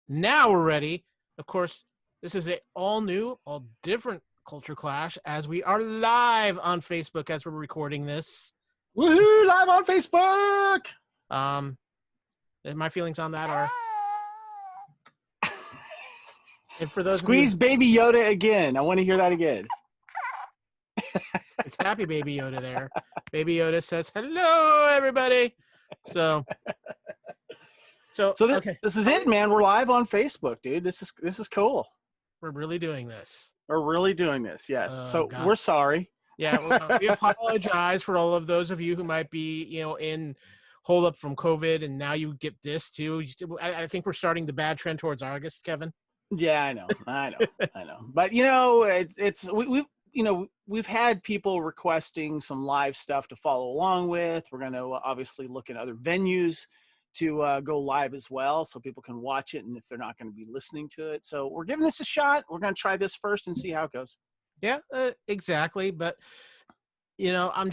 Now we're ready. Of course, this is a all new, all different culture clash as we are live on Facebook as we're recording this. Woohoo! Live on Facebook. My feelings on that are, and for those Squeeze of you, Baby Yoda again. I want to hear that again. it's happy Baby Yoda there. Baby Yoda says, "Hello, everybody." So okay, this is it, man. We're live on Facebook, dude. This is cool. we're really doing this. We're really doing this. Yes. So God. we're sorry. Yeah, we apologize for all of those of you who might be, in hold up from COVID, and now you get this too. I think we're starting the bad trend towards August, Kevin. Yeah, I know. But we've had people requesting some live stuff to follow along with. We're going to obviously look at other venues to go live as well, so people can watch it, and if they're not going to be listening to it, so we're giving this a shot. We're going to try this first and see how it goes. Yeah, exactly. But I'm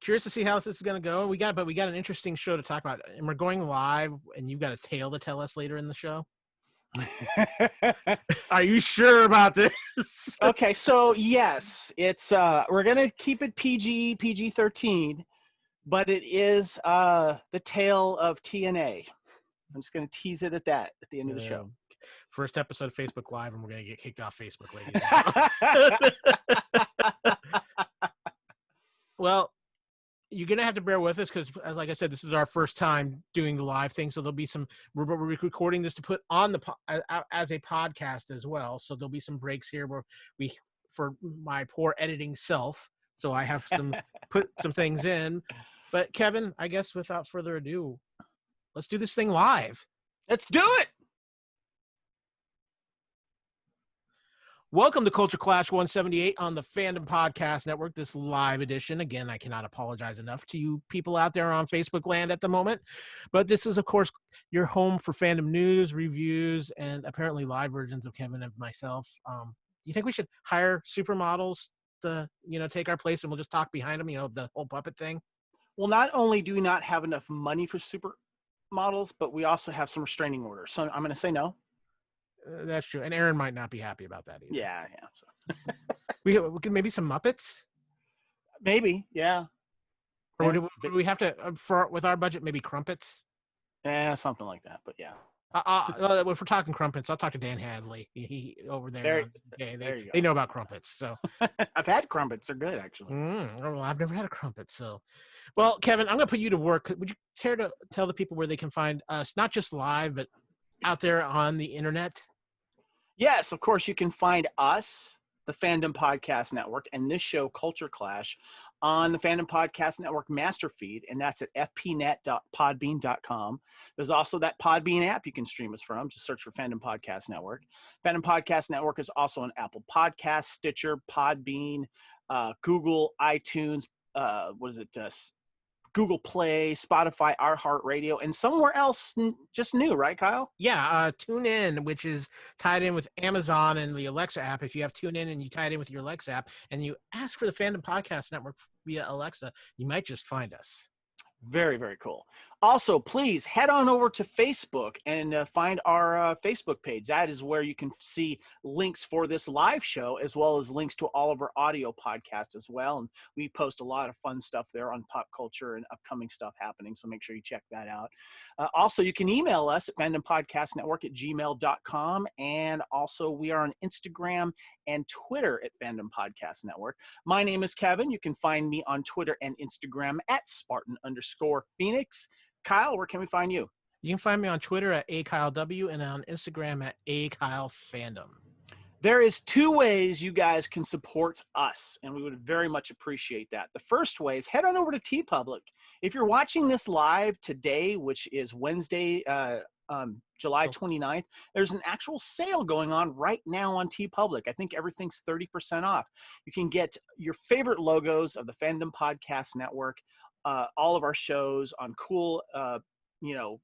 curious to see how this is going to go. We got an interesting show to talk about, and we're going live, and you've got a tale to tell us later in the show. Are you sure about this? Okay, so yes, it's we're gonna keep it PG-13, but it is the tale of TNA. I'm just gonna tease it at that at the end of the show. First episode of Facebook Live, and we're gonna get kicked off Facebook, ladies. Well, you're gonna have to bear with us because, like I said, this is our first time doing the live thing. So there'll be we're recording this to put on as a podcast as well. So there'll be some breaks here where for my poor editing self. So I have put some things in. But Kevin, I guess without further ado, let's do this thing live. Let's do it. Welcome to Culture Clash 178 on the Fandom Podcast Network, this live edition. Again, I cannot apologize enough to you people out there on Facebook land at the moment. But this is, of course, your home for fandom news, reviews, and apparently live versions of Kevin and myself. Do you think we should hire supermodels to, take our place, and we'll just talk behind them, the whole puppet thing? Well, not only do we not have enough money for supermodels, but we also have some restraining orders. So I'm going to say no. That's true, and Aaron might not be happy about that either. Yeah. So. we could maybe some Muppets. Maybe, yeah. Or do we have to with our budget? Maybe Crumpets. Yeah, something like that. But yeah. If we're talking Crumpets, I'll talk to Dan Hadley. He over there. They know about Crumpets. So I've had Crumpets; they're good, actually. Well, I've never had a Crumpet. So, well, Kevin, I'm going to put you to work. Would you care to tell the people where they can find us, not just live, but out there on the internet? Yes, of course, you can find us, the Fandom Podcast Network, and this show, Culture Clash, on the Fandom Podcast Network master feed, and that's at fpnet.podbean.com. There's also that Podbean app you can stream us from. Just search for Fandom Podcast Network. Fandom Podcast Network is also on Apple Podcasts, Stitcher, Podbean, Google, iTunes, Google Play, Spotify, iHeartRadio, and somewhere else just new, right, Kyle? Yeah, TuneIn, which is tied in with Amazon and the Alexa app. If you have TuneIn and you tie it in with your Alexa app and you ask for the Fandom Podcast Network via Alexa, you might just find us. Very, very cool. Also, please head on over to Facebook and find our Facebook page. That is where you can see links for this live show, as well as links to all of our audio podcasts as well. And we post a lot of fun stuff there on pop culture and upcoming stuff happening. So make sure you check that out. Also, you can email us at fandompodcastnetwork@gmail.com. And also, we are on Instagram and Twitter at Fandom Podcast Network. My name is Kevin. You can find me on Twitter and Instagram at Spartan_Phoenix. Kyle, where can we find you? You can find me on Twitter at AKyleW and on Instagram at AKyleFandom. There is two ways you guys can support us, and we would very much appreciate that. The first way is head on over to TeePublic. If you're watching this live today, which is Wednesday, July 29th, there's an actual sale going on right now on TeePublic. I think everything's 30% off. You can get your favorite logos of the Fandom Podcast Network, all of our shows on cool,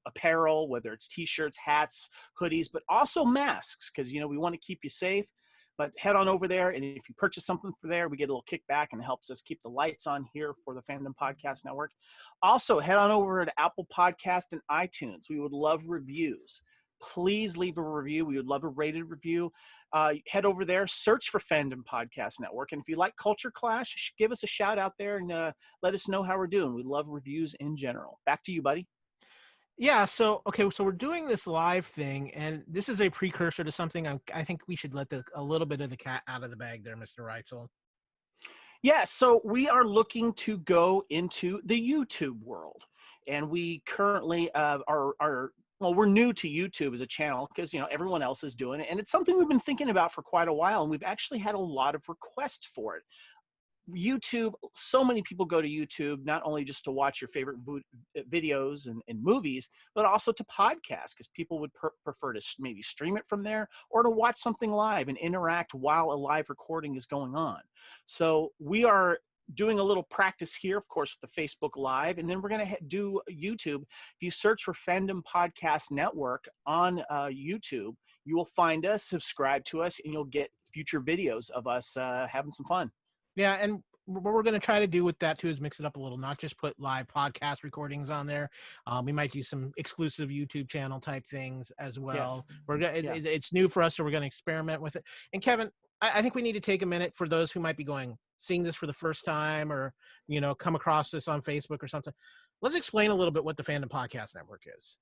apparel, whether it's t-shirts, hats, hoodies, but also masks, because, we want to keep you safe. But head on over there, and if you purchase something for there, we get a little kickback, and it helps us keep the lights on here for the Fandom Podcast Network. Also, head on over to Apple Podcast and iTunes. We would love reviews. please leave a review. We would love a rated review. Head over there, search for Fandom Podcast Network. And if you like Culture Clash, give us a shout out there and let us know how we're doing. We love reviews in general. Back to you, buddy. Yeah, so okay, so we're doing this live thing, and this is a precursor to something I think we should let a little bit of the cat out of the bag there, Mr. Reitzel. Yeah, so we are looking to go into the YouTube world, and we currently well, we're new to YouTube as a channel because everyone else is doing it, and it's something we've been thinking about for quite a while, and we've actually had a lot of requests for it. YouTube, so many people go to YouTube not only just to watch your favorite videos and movies, but also to podcasts because people would prefer to maybe stream it from there or to watch something live and interact while a live recording is going on. So we are doing a little practice here, of course, with the Facebook Live, and then we're going to do YouTube. If you search for Fandom Podcast Network on YouTube, you will find us, subscribe to us, and you'll get future videos of us having some fun. Yeah, and what we're going to try to do with that too is mix it up a little, not just put live podcast recordings on there. We might do some exclusive YouTube channel type things as well. Yes. We're gonna, it's new for us, so we're going to experiment with it. And Kevin, I think we need to take a minute for those who might be seeing this for the first time or come across this on Facebook or something. Let's explain a little bit what the Fandom Podcast Network is.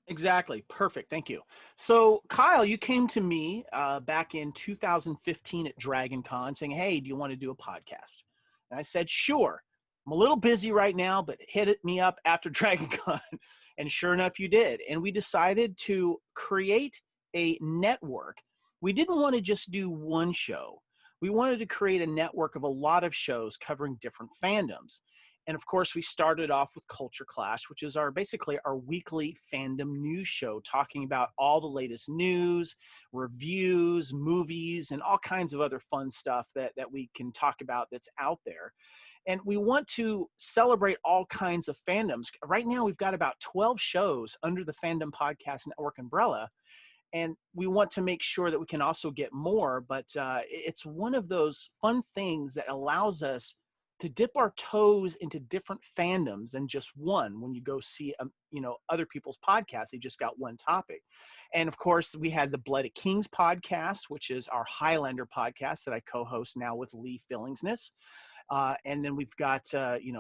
Exactly. Perfect. Thank you. So, Kyle, you came to me back in 2015 at Dragon Con saying, hey, do you want to do a podcast? And I said, sure. I'm a little busy right now, but hit me up after Dragon Con. And sure enough, you did. And we decided to create a network. We didn't want to just do one show. We wanted to create a network of a lot of shows covering different fandoms. And of course, we started off with Culture Clash, which is basically our weekly fandom news show, talking about all the latest news, reviews, movies, and all kinds of other fun stuff that we can talk about that's out there. And we want to celebrate all kinds of fandoms. Right now, we've got about 12 shows under the Fandom Podcast Network umbrella. And we want to make sure that we can also get more, but it's one of those fun things that allows us to dip our toes into different fandoms than just one. When you go see, other people's podcasts, they just got one topic. And of course, we had the Blooded Kings podcast, which is our Highlander podcast that I co-host now with Lee Fillingsness. And then we've got,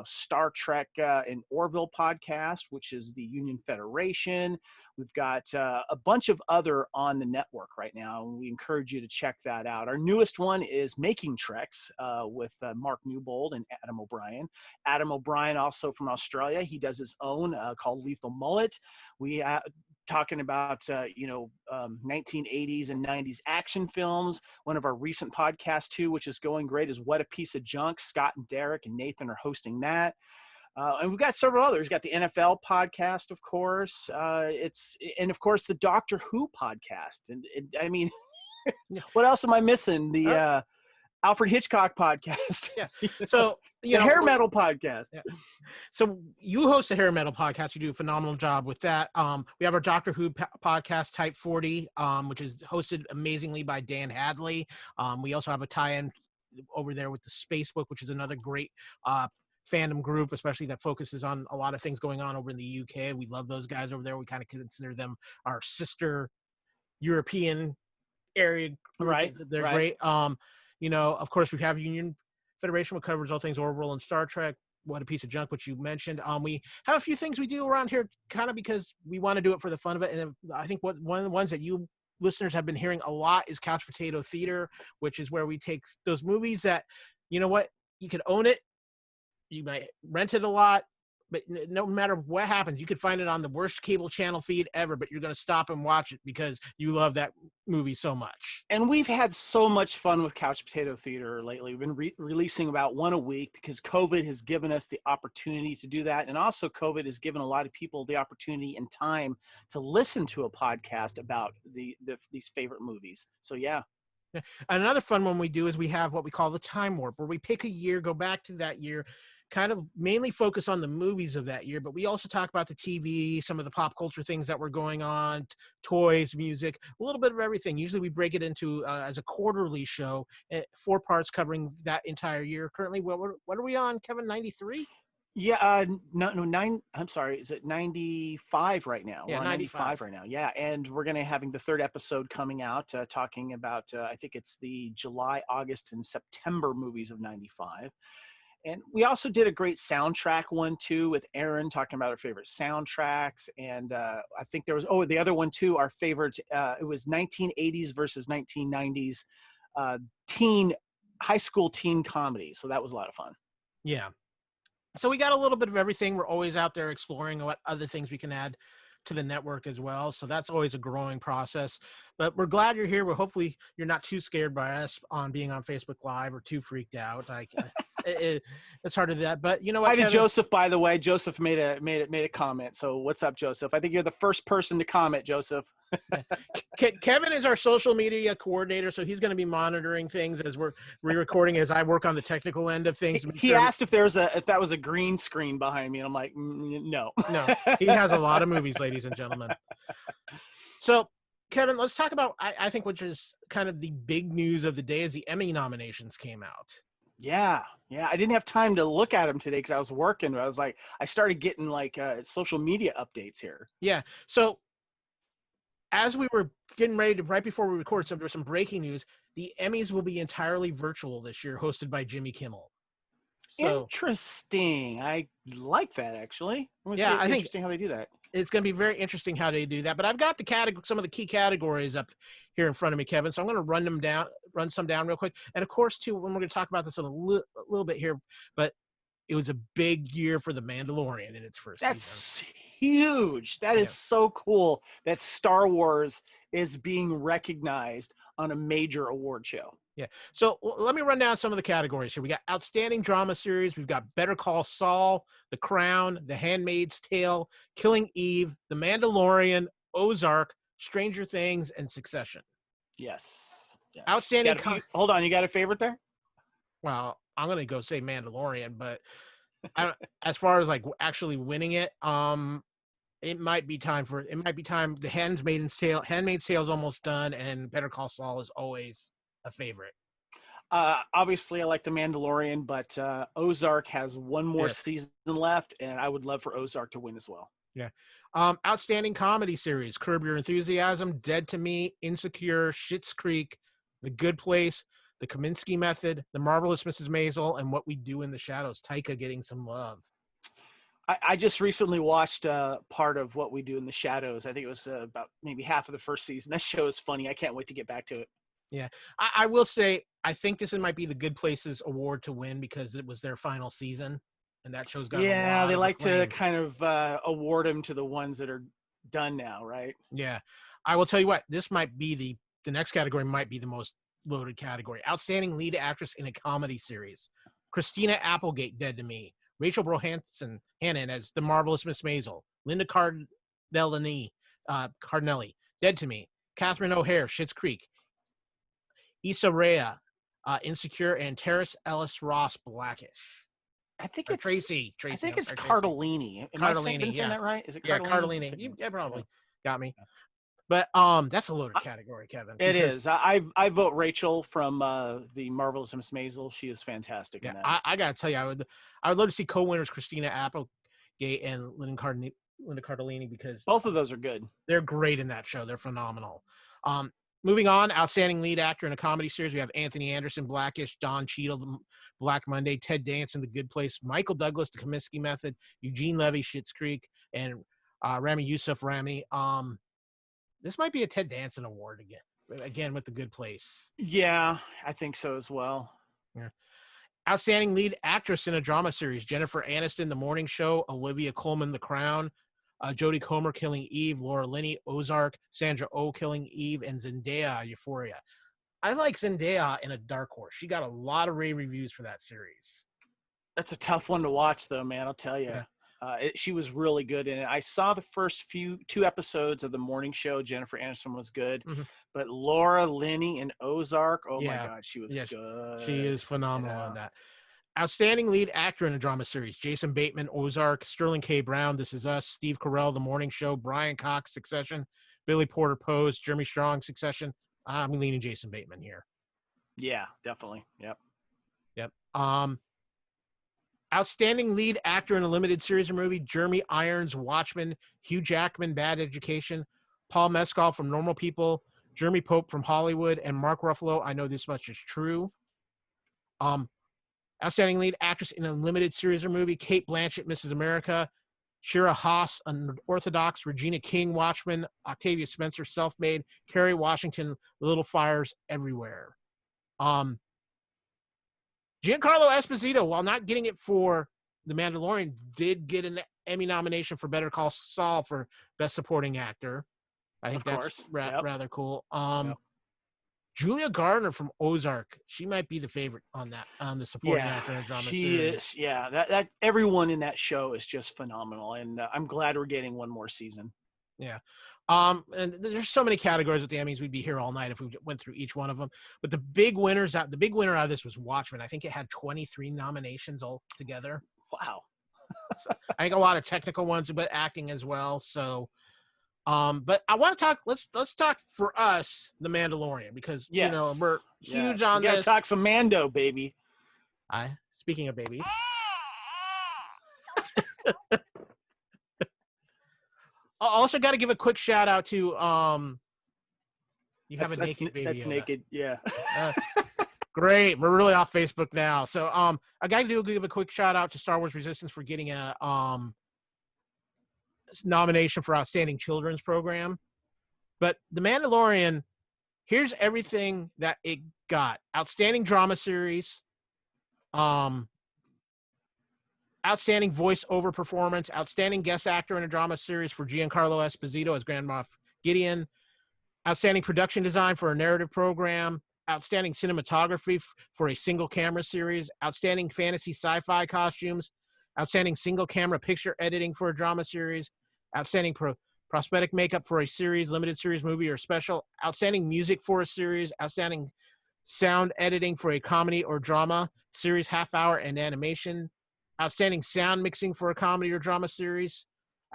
Star Trek and Orville podcast, which is the Union Federation. We've got a bunch of other on the network right now, and we encourage you to check that out. Our newest one is Making Treks with Mark Newbold and Adam O'Brien. Adam O'Brien, also from Australia, he does his own called Lethal Mullet. We talking about 1980s and 90s action films. One of our recent podcasts too, which is going great, is What a Piece of Junk. Scott and Derek and Nathan are hosting that. And we've got several others. We've got the NFL podcast, of course. And of course the Doctor Who podcast. And I mean, what else am I missing? The Alfred Hitchcock podcast. Yeah. So the hair metal podcast. Yeah. So you host a hair metal podcast. You do a phenomenal job with that. We have our Doctor Who podcast, Type 40, which is hosted amazingly by Dan Hadley. We also have a tie-in over there with the Spacebook, which is another great fandom group, especially that focuses on a lot of things going on over in the UK. We love those guys over there. We kind of consider them our sister European area group. Right. They're great. Of course, we have Union Federation, which covers all things Orville and Star Trek. What a Piece of Junk, which you mentioned. We have a few things we do around here kind of because we want to do it for the fun of it. And I think one of the ones that you listeners have been hearing a lot is Couch Potato Theater, which is where we take those movies that, you could own it. You might rent it a lot, but no matter what happens, you could find it on the worst cable channel feed ever, but you're going to stop and watch it because you love that movie so much. And we've had so much fun with Couch Potato Theater lately. We've been releasing about one a week because COVID has given us the opportunity to do that. And also COVID has given a lot of people the opportunity and time to listen to a podcast about these favorite movies. So, yeah. Another fun one we do is we have what we call the Time Warp, where we pick a year, go back to that year, kind of mainly focus on the movies of that year, but we also talk about the TV, some of the pop culture things that were going on, toys, music, a little bit of everything. Usually we break it into as a quarterly show, 4 parts covering that entire year. Currently, what are we on, Kevin, 93? Yeah, no, nine. I'm sorry. Is it 95 right now? Yeah, We're on 95. 95 right now. Yeah, and we're gonna having the third episode coming out, talking about. I think it's the July, August, and September movies of '95. And we also did a great soundtrack one too with Aaron talking about our favorite soundtracks. And I think there was the other one too. Our favorites. It was 1980s versus 1990s uh, teen high school teen comedy. So that was a lot of fun. Yeah. So we got a little bit of everything. We're always out there exploring what other things we can add to the network as well. So that's always a growing process. But we're glad you're here. We're hopefully you're not too scared by us on being on Facebook Live or too freaked out. It's hard to do that. But you know what, Hi to Kevin? Joseph, by the way. Joseph made a comment. So what's up, Joseph? I think you're the first person to comment, Joseph. Kevin is our social media coordinator, so he's going to be monitoring things as we're re-recording. As I work on the technical end of things. He asked if that was a green screen behind me, and I'm like, no. No, he has a lot of movies, ladies and gentlemen. So, Kevin, let's talk about I think which is kind of the big news of the day is the Emmy nominations came out. Yeah. I didn't have time to look at them today because I was working. But I was like, I started getting like social media updates here. Yeah. So, as we were getting ready to right before we recorded, there was some breaking news. The Emmys will be entirely virtual this year, hosted by Jimmy Kimmel. So, Interesting. I like that actually. yeah, I think interesting how they do that. it's going to be very interesting how they do that. But I've got some of the key categories up here in front of me, Kevin. So I'm going to run some down real quick. And of course, too, when we're going to talk about this in a little bit here, but it was a big year for The Mandalorian in its first season. That's huge. That is so cool that Star Wars is being recognized on a major award show. Yeah. So let me run down some of the categories here. We got Outstanding Drama Series. We've got Better Call Saul, The Crown, The Handmaid's Tale, Killing Eve, The Mandalorian, Ozark, Stranger Things, and Succession. Yes. Outstanding. Hold on. You got a favorite there? Well, I'm going to go say Mandalorian, but as far as like actually winning it, it might be time. The Handmaid's Tale is almost done, and Better Call Saul is always a favorite. Obviously, I like The Mandalorian, but Ozark has one more season left, and I would love for Ozark to win as well. Yeah. Outstanding Comedy Series: Curb Your Enthusiasm, Dead to Me, Insecure, Schitt's Creek, The Good Place, The Kaminsky Method, The Marvelous Mrs. Maisel, and What We Do in the Shadows. Taika getting some love. I just recently watched part of What We Do in the Shadows. I think it was about maybe half of the first season. That show is funny. I can't wait to get back to it. Yeah, I will say I think this might be the Good Places award to win because it was their final season, and that show's got they like acclaim. to kind of award them to the ones that are done now, right? Yeah, I will tell you what. This might be the next category might be the most loaded category. Outstanding Lead Actress in a Comedy Series: Christina Applegate, Dead to Me; Rachel Brosnahan as The Marvelous Miss Maisel; Linda Cardellini, Dead to Me; Catherine O'Hare, Schitt's Creek; Issa Rae, Insecure; and Terrace Ellis Ross, Blackish. I think or it's Tracy. I think it's Cardellini. Am I saying that right? Is it Cardellini? Yeah, Cardellini. You probably got me. But that's a loaded category, Kevin. It is. I vote Rachel from the Marvelous Miss Maisel. She is fantastic in that. I gotta tell you, I would love to see co-winners Christina Applegate and Linda Cardellini because both of those are good. They're great in that show. They're phenomenal. Moving on, Outstanding Lead Actor in a Comedy Series, we have Anthony Anderson, Blackish; Don Cheadle, Black Monday; Ted Danson, The Good Place; Michael Douglas, The Kaminsky Method; Eugene Levy, Schitt's Creek; and Rami Youssef, Rami. This might be a Ted Danson award again with The Good Place. Yeah, I think so as well. Yeah. Outstanding Lead Actress in a Drama Series: Jennifer Aniston, The Morning Show; Olivia Colman, The Crown; Jodie Comer, Killing Eve; Laura Linney, Ozark; Sandra Oh, Killing Eve; and Zendaya, Euphoria. I like Zendaya in a Dark Horse. She got a lot of rave reviews for that series. That's a tough one to watch, though, man. I'll tell you. Yeah. She was really good in it. I saw the first two episodes of The Morning Show. Jennifer Aniston was good. Mm-hmm. But Laura Linney in Ozark, my God, she was good. She is phenomenal on that. Outstanding Lead Actor in a Drama Series: Jason Bateman, Ozark; Sterling K. Brown, This Is Us; Steve Carell, The Morning Show; Brian Cox, Succession; Billy Porter, Pose; Jeremy Strong, Succession. I'm leaning Jason Bateman here. Yeah, definitely. Yep. Outstanding lead actor in a limited series or movie, Jeremy Irons, Watchmen, Hugh Jackman, Bad Education, Paul Mescal from Normal People, Jeremy Pope from Hollywood, and Mark Ruffalo, I Know This Much Is True. Outstanding lead actress in a limited series or movie, Kate Blanchett, Mrs. America, Shira Haas, Unorthodox, Regina King, Watchmen, Octavia Spencer, Self-Made, Kerry Washington, Little Fires Everywhere. Giancarlo Esposito, while not getting it for The Mandalorian, did get an Emmy nomination for Better Call Saul for Best Supporting Actor. I think that's rather cool. Julia Garner from Ozark, she might be the favorite on the supporting actor in a drama series. She is. Yeah, that everyone in that show is just phenomenal, and I'm glad we're getting one more season. Yeah. And there's so many categories with the Emmys. We'd be here all night if we went through each one of them. But the big winner out of this was Watchmen. I think it had 23 nominations all together. Wow. So I think a lot of technical ones, but acting as well. So, but I want to talk. Let's talk for us, The Mandalorian, because we're huge on this. We gotta talk some Mando, baby. Speaking of babies. I also got to give a quick shout out to you have a naked baby. That's naked, yeah. Great, we're really off Facebook now. So I got to give a quick shout out to Star Wars Resistance for getting a nomination for Outstanding Children's Program. But The Mandalorian, here's everything that it got: Outstanding Drama Series, Outstanding Voice-Over Performance, Outstanding Guest Actor in a Drama Series for Giancarlo Esposito as Grand Moff Gideon, Outstanding Production Design for a Narrative Program, Outstanding Cinematography for a Single Camera Series, Outstanding Fantasy Sci-Fi Costumes, Outstanding Single Camera Picture Editing for a Drama Series, Outstanding Prosthetic Makeup for a Series, Limited Series, Movie, or Special, Outstanding Music for a Series, Outstanding Sound Editing for a Comedy or Drama Series, Half Hour, and Animation, Outstanding Sound Mixing for a Comedy or Drama Series,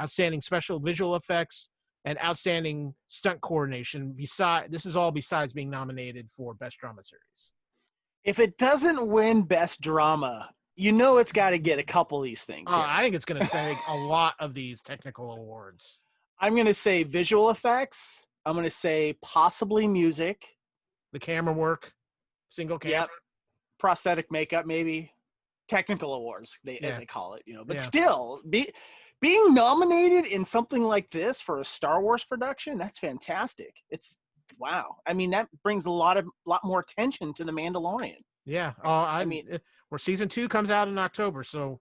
Outstanding Special Visual Effects, and Outstanding Stunt Coordination. This is all besides being nominated for Best Drama Series. If it doesn't win Best Drama, it's got to get a couple of these things. I think it's going to say a lot of these technical awards. I'm going to say visual effects. I'm going to say possibly music. The camera work, single camera. Yep. Prosthetic makeup, maybe. Technical awards, as they call it, But still, being nominated in something like this for a Star Wars production, that's fantastic. It's wow. I mean, that brings a lot more attention to The Mandalorian. Yeah. I mean, where season 2 comes out in October, so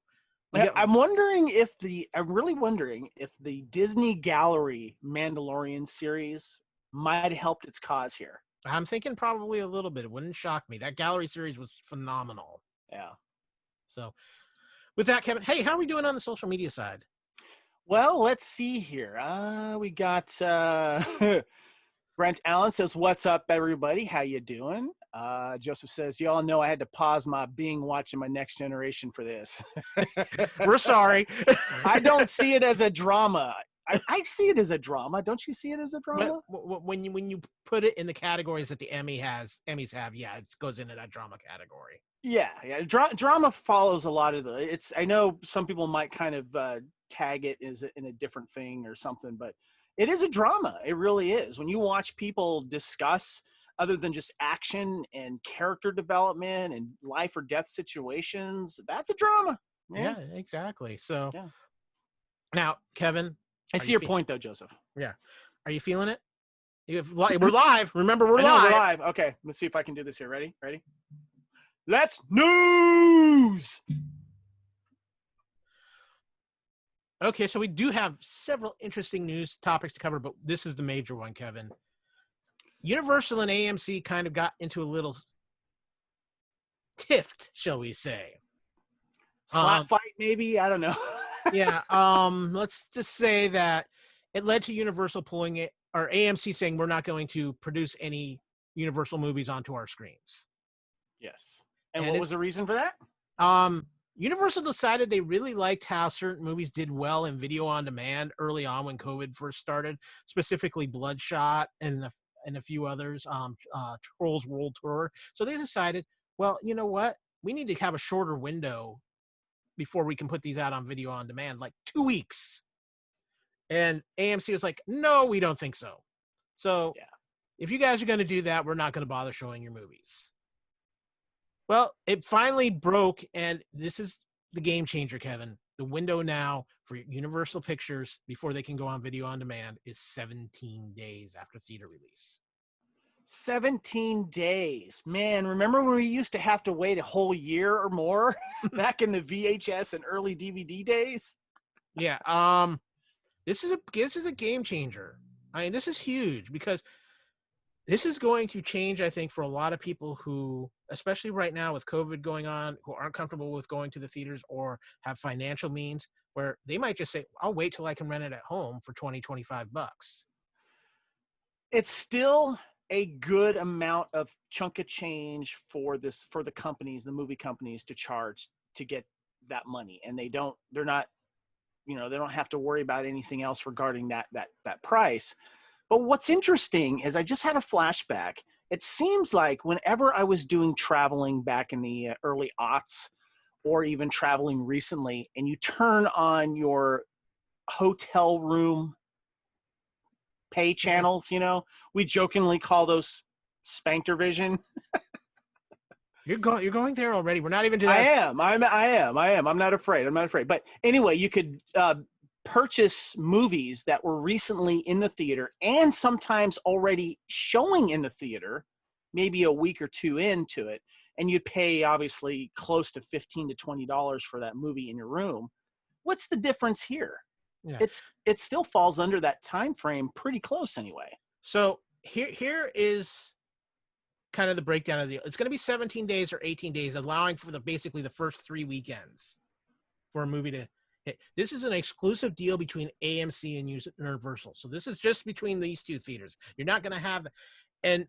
I'm really wondering if the Disney Gallery Mandalorian series might have helped its cause here. I'm thinking probably a little bit. It wouldn't shock me. That gallery series was phenomenal. Yeah. So with that, Kevin, hey, how are we doing on the social media side? Well, let's see here. We got Brent Allen says, "What's up, everybody? How you doing?" Joseph says, "Y'all know I had to pause my watching my Next Generation for this." We're sorry. I don't see it as a drama. I see it as a drama. Don't you see it as a drama? When you put it in the categories that the Emmys have, it goes into that drama category. Yeah. Drama follows a lot of I know some people might kind of tag it as in a different thing or something, but it is a drama. It really is. When you watch people discuss other than just action and character development and life or death situations, that's a drama. Yeah, exactly. So now, Kevin, I see your point though, Joseph. Yeah. Are you feeling it? We're live. Remember, we're live. We're live. Okay. Let's see if I can do this here. Ready? Let's news. Okay, so we do have several interesting news topics to cover, but this is the major one, Kevin. Universal and AMC kind of got into a little tiff, shall we say. Slap fight, maybe? I don't know. Yeah, let's just say that it led to Universal pulling it, or AMC saying we're not going to produce any Universal movies onto our screens. Yes. And what was the reason for that? Universal decided they really liked how certain movies did well in video on demand early on when COVID first started, specifically Bloodshot and a few others, Trolls World Tour. So they decided, well, you know what? We need to have a shorter window before we can put these out on video on demand, like 2 weeks. And AMC was like, no, we don't think so. So Yeah. if you guys are going to do that, we're not going to bother showing your movies. Well, it finally broke, and this is the game changer, Kevin. The window now for Universal Pictures before they can go on video on demand is 17 days after theater release. 17 days. Man, remember when we used to have to wait a whole year or more back in the VHS and early DVD days? Yeah, this is a game changer. I mean, this is huge because this is going to change, I think, for a lot of people who, especially right now with COVID going on, who aren't comfortable with going to the theaters or have financial means where they might just say, I'll wait till I can rent it at home for 20, 25 bucks. It's still a good amount of chunk of change for the companies, the movie companies, to charge to get that money. And they don't have to worry about anything else regarding that price. But what's interesting is I just had a flashback. It seems like whenever I was doing traveling back in the early aughts, or even traveling recently, and you turn on your hotel room pay channels, we jokingly call those Spanktervision. You're going there already. We're not even to that. I am. I'm not afraid. But anyway, you could purchase movies that were recently in the theater and sometimes already showing in the theater, maybe a week or two into it, and you'd pay obviously close to $15 to $20 for that movie in your room. What's the difference here? Yeah. It still falls under that time frame pretty close anyway. So here is kind of the breakdown of the deal. It's going to be 17 days or 18 days, allowing for basically the first 3 weekends for a movie to hit. This is an exclusive deal between AMC and Universal. So this is just between these two theaters. You're not going to have, and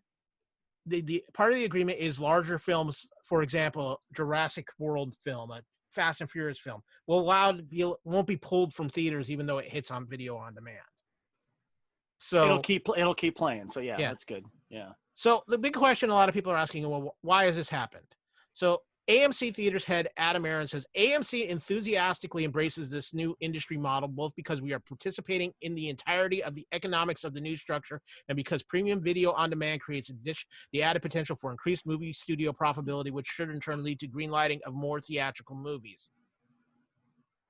the part of the agreement is larger films, for example, Jurassic World film, a Fast and Furious film, won't be pulled from theaters even though it hits on video on demand. So it'll keep playing. So yeah, that's good. Yeah. So the big question a lot of people are asking, well, why has this happened? So AMC Theaters head Adam Aaron says, AMC enthusiastically embraces this new industry model, both because we are participating in the entirety of the economics of the new structure and because premium video on demand creates the added potential for increased movie studio profitability, which should in turn lead to greenlighting of more theatrical movies.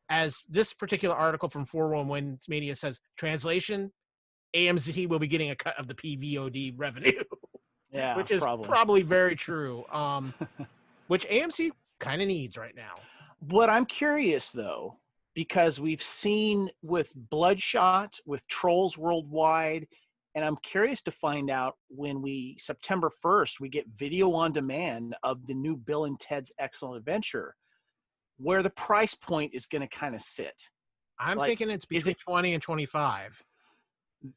As this particular article from 411 Mania says, translation, AMC will be getting a cut of the PVOD revenue. Yeah, which is probably very true. Which AMC kind of needs right now. What I'm curious though, because we've seen with Bloodshot, with Trolls Worldwide, and I'm curious to find out when September 1st, we get video on demand of the new Bill and Ted's Excellent Adventure, where the price point is going to kind of sit. I'm thinking it's between 20 and 25.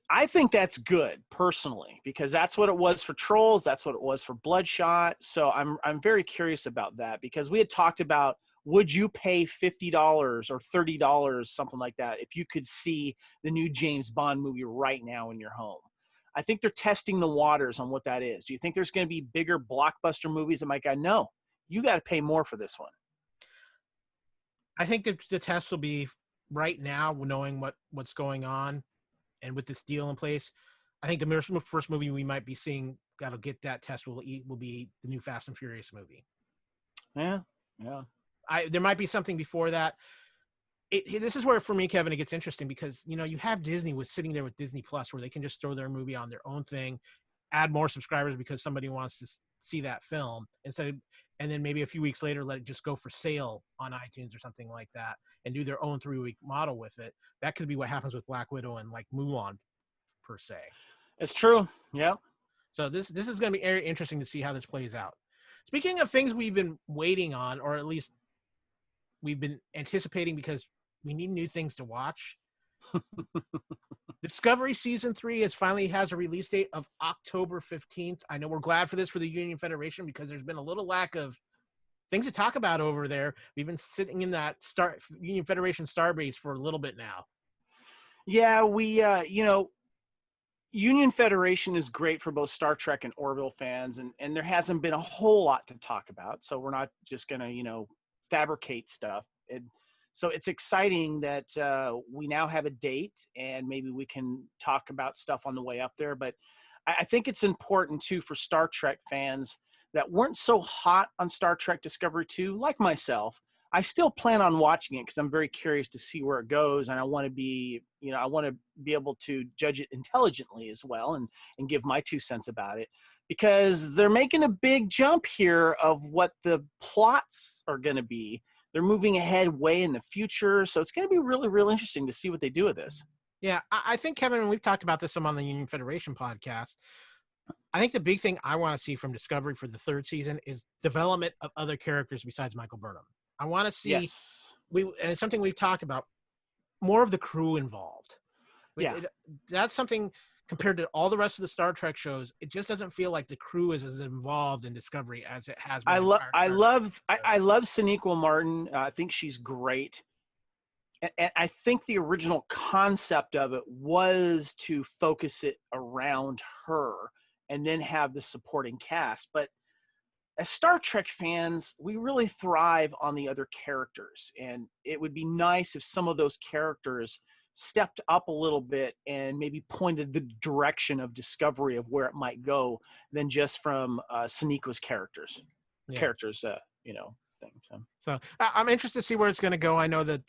I think that's good personally, because that's what it was for Trolls. That's what it was for Bloodshot. So I'm very curious about that, because we had talked about, would you pay $50 or $30, something like that, if you could see the new James Bond movie right now in your home? I think they're testing the waters on what that is. Do you think there's going to be bigger blockbuster movies that might go, no, you got to pay more for this one? I think the test will be right now, knowing what's going on. And with this deal in place, I think the first movie we might be seeing that'll get that test will be the new Fast and Furious movie. Yeah. There might be something before that. This is where, for me, Kevin, it gets interesting because, you have Disney sitting there with Disney Plus, where they can just throw their movie on their own thing, add more subscribers because somebody wants to see that film and then maybe a few weeks later, let it just go for sale on iTunes or something like that and do their own 3-week model with it. That could be what happens with Black Widow and like Mulan per se. It's true. Yeah. So this is going to be very interesting to see how this plays out. Speaking of things we've been waiting on, or at least we've been anticipating because we need new things to watch. Discovery Season 3 finally has a release date of October 15th. I know we're glad for this for the Union Federation because there's been a little lack of things to talk about over there. We've been sitting in that Union Federation Starbase for a little bit now. Yeah, we, Union Federation is great for both Star Trek and Orville fans, and there hasn't been a whole lot to talk about. So we're not just going to, fabricate stuff. So it's exciting that we now have a date, and maybe we can talk about stuff on the way up there. But I think it's important too for Star Trek fans that weren't so hot on Star Trek Discovery 2, like myself. I still plan on watching it because I'm very curious to see where it goes, and I want to be, I want to be able to judge it intelligently as well, and give my 2 cents about it, because they're making a big jump here of what the plots are going to be. They're moving ahead way in the future, so it's going to be really, really interesting to see what they do with this. Yeah, I think, Kevin, and we've talked about this some on the Union Federation podcast. I think the big thing I want to see from Discovery for the 3rd season is development of other characters besides Michael Burnham. I want to see and it's something we've talked about, more of the crew involved. Yeah, that's something compared to all the rest of the Star Trek shows. It just doesn't feel like the crew is as involved in Discovery as it has been. I love Sonequa Martin. I think she's great. And I think the original concept of it was to focus it around her and then have the supporting cast. But as Star Trek fans, we really thrive on the other characters. And it would be nice if some of those characters stepped up a little bit and maybe pointed the direction of Discovery of where it might go than just from Sonequa's characters, thing. So I'm interested to see where it's going to go. I know that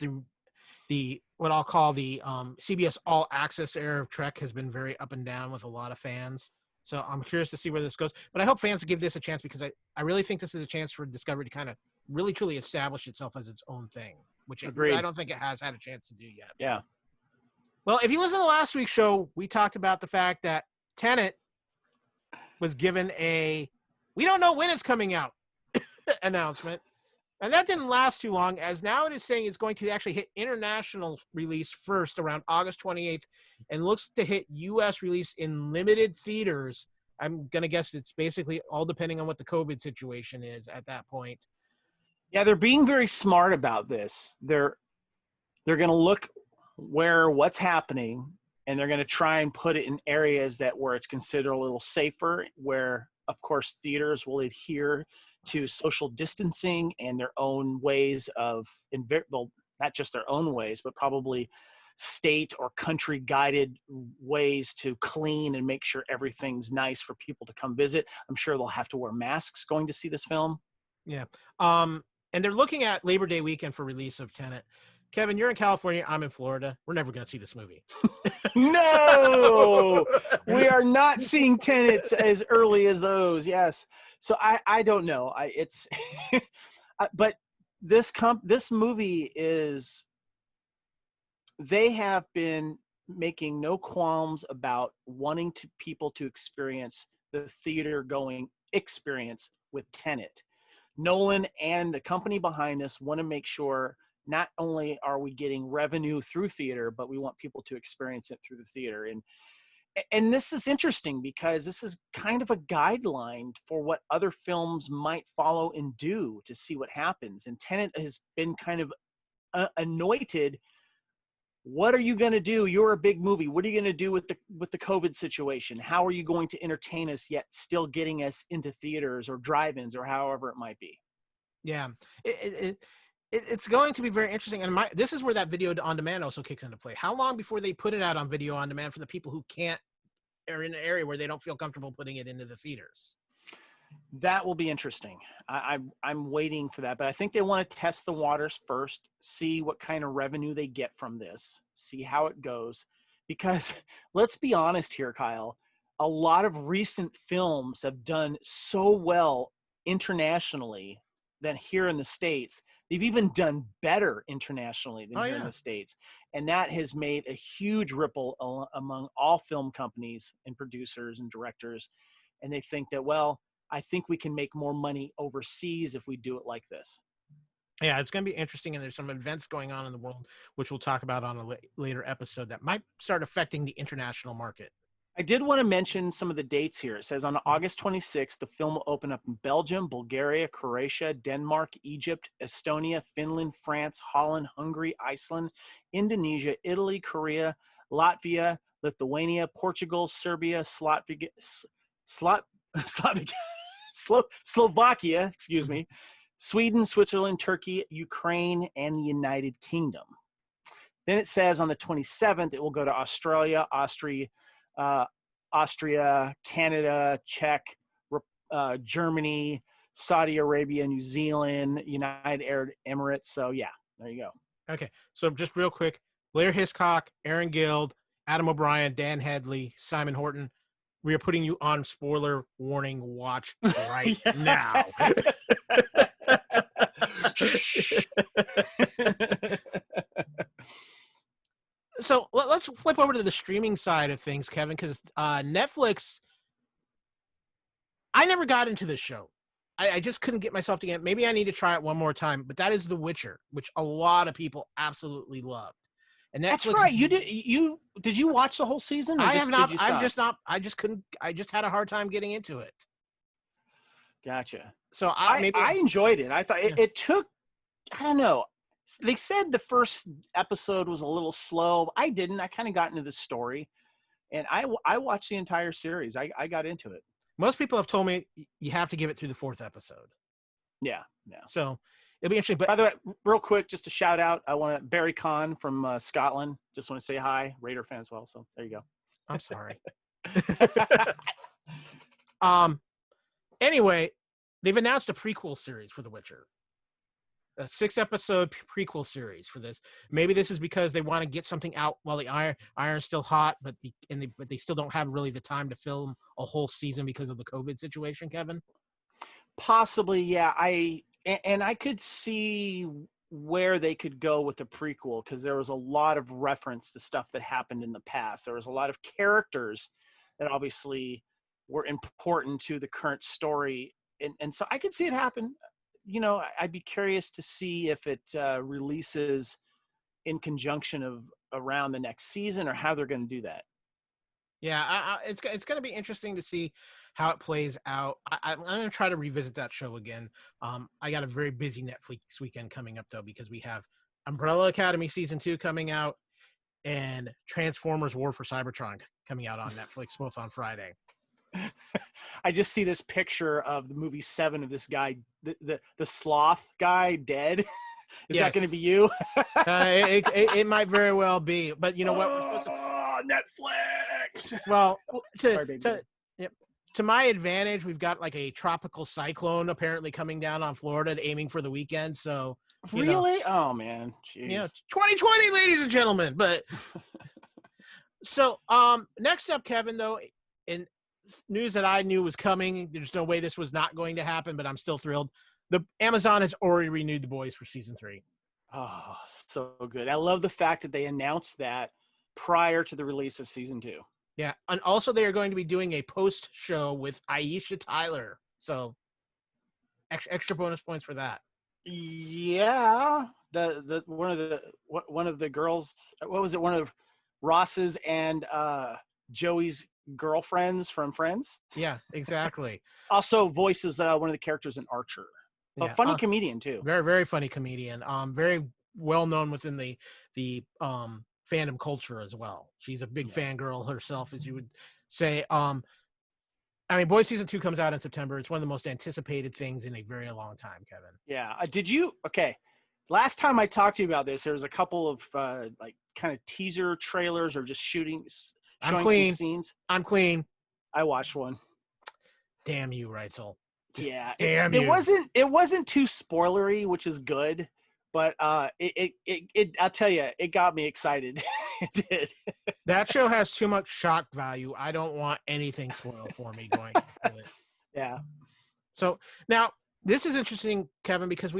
the what I'll call the CBS All Access era of Trek has been very up and down with a lot of fans. So I'm curious to see where this goes. But I hope fans give this a chance, because I really think this is a chance for Discovery to kind of really, truly establish itself as its own thing, which I don't think it has had a chance to do yet. Yeah. Well, if you listen to last week's show, we talked about the fact that Tenet was given a "we don't know when it's coming out" announcement. And that didn't last too long, as now it is saying it's going to actually hit international release first around August 28th and looks to hit U.S. release in limited theaters. I'm going to guess it's basically all depending on what the COVID situation is at that point. Yeah, they're being very smart about this. They're going to look what's happening, and they're going to try and put it in areas where it's considered a little safer, where, of course, theaters will adhere to social distancing and their own ways of, not just their own ways, but probably state or country guided ways to clean and make sure everything's nice for people to come visit. I'm sure they'll have to wear masks going to see this film. Yeah. And they're looking at Labor Day weekend for release of Tenet. Kevin, you're in California. I'm in Florida. We're never going to see this movie. No, we are not seeing Tenet as early as those. Yes. So I don't know. But this movie is, they have been making no qualms about wanting people to experience the theater going experience with Tenet. Nolan and the company behind this want to make sure not only are we getting revenue through theater, but we want people to experience it through the theater. And this is interesting because this is kind of a guideline for what other films might follow and do to see what happens. And Tenet has been kind of anointed. What are you going to do? You're a big movie. What are you going to do with the COVID situation? How are you going to entertain us yet still getting us into theaters or drive-ins or however it might be? Yeah. It's going to be very interesting. And this is where that video on demand also kicks into play. How long before they put it out on video on demand for the people who can't, or in an area where they don't feel comfortable putting it into the theaters? That will be interesting. I'm waiting for that, but I think they want to test the waters first, see what kind of revenue they get from this, see how it goes. Because let's be honest here, Kyle, a lot of recent films have done so well internationally than here in the States. They've even done better internationally than here in the States. And that has made a huge ripple among all film companies and producers and directors. And they think that, well, I think we can make more money overseas if we do it like this. Yeah, it's going to be interesting. And there's some events going on in the world, which we'll talk about on a later episode, that might start affecting the international market. I did want to mention some of the dates here. It says on August 26th, the film will open up in Belgium, Bulgaria, Croatia, Denmark, Egypt, Estonia, Finland, France, Holland, Hungary, Iceland, Indonesia, Italy, Korea, Latvia, Lithuania, Portugal, Serbia, Slovakia, Sweden, Switzerland, Turkey, Ukraine, and the United Kingdom. Then it says on the 27th, it will go to Australia, Austria, Canada, Czech, Germany, Saudi Arabia, New Zealand, United Arab Emirates. So, yeah, there you go. Okay, so just real quick, Blair Hiscock, Aaron Gild, Adam O'Brien, Dan Headley, Simon Horton, we are putting you on spoiler warning watch right now. So let's flip over to the streaming side of things, Kevin, because Netflix, I never got into this show. I just couldn't get myself to get. Maybe I need to try it one more time, but that is The Witcher, which a lot of people absolutely loved. And Netflix, that's right. Did you watch the whole season? I have not. I'm just not. I just couldn't. I just had a hard time getting into it. Gotcha. So I enjoyed it. I thought it took. I don't know. They said the first episode was a little slow. I didn't. I kind of got into the story, and I watched the entire series. I got into it. Most people have told me you have to give it through the 4th episode. Yeah. So it'll be interesting. But by the way, real quick, just a shout out. I want Barry Kahn from Scotland. Just want to say hi. Raider fan as well. So there you go. I'm sorry. Anyway, they've announced a prequel series for The Witcher. A 6-episode prequel series for this. Maybe this is because they want to get something out while the iron's still hot, but they still don't have really the time to film a whole season because of the COVID situation, Kevin? Possibly, yeah. I could see where they could go with the prequel, because there was a lot of reference to stuff that happened in the past. There was a lot of characters that obviously were important to the current story. And so I could see it happen. You know, I'd be curious to see if it releases in conjunction of around the next season, or how they're going to do that. Yeah, it's going to be interesting to see how it plays out. I'm going to try to revisit that show again. I got a very busy Netflix weekend coming up, though, because we have Umbrella Academy Season 2 coming out and Transformers War for Cybertron coming out on Netflix, both on Friday. I just see this picture of the movie 7 of this guy, the sloth guy, dead. Is that going to be you? It might very well be, but you know what? Netflix. Well, to my advantage, we've got like a tropical cyclone apparently coming down on Florida, aiming for the weekend. So really, oh man, jeez. Yeah, 2020, ladies and gentlemen. But so next up, Kevin, though, in news that I knew was coming, there's no way this was not going to happen, but I'm still thrilled. The Amazon has already renewed The Boys for Season 3. Oh, so good. I love the fact that they announced that prior to the release of Season 2. Yeah, and also they are going to be doing a post show with Aisha Tyler. So extra bonus points for that. Yeah, the one of the girls, what was it? One of Ross's and Joey's girlfriends from Friends. Yeah, exactly. Also voices one of the characters in Archer. A funny comedian too. Very, very funny comedian. Very well known within the fandom culture as well. She's a big fangirl herself, as you would say. I mean, Boys Season 2 comes out in September. It's one of the most anticipated things in a very long time, Kevin. Yeah. Okay. Last time I talked to you about this, there was a couple of like kind of teaser trailers or just showing some scenes. I'm clean. I watched one. Damn you, Reitzel. Yeah. Damn you. It wasn't too spoilery, which is good, but it I'll tell you, it got me excited. It did. That show has too much shock value. I don't want anything spoiled for me going into it. Yeah. So now this is interesting, Kevin, because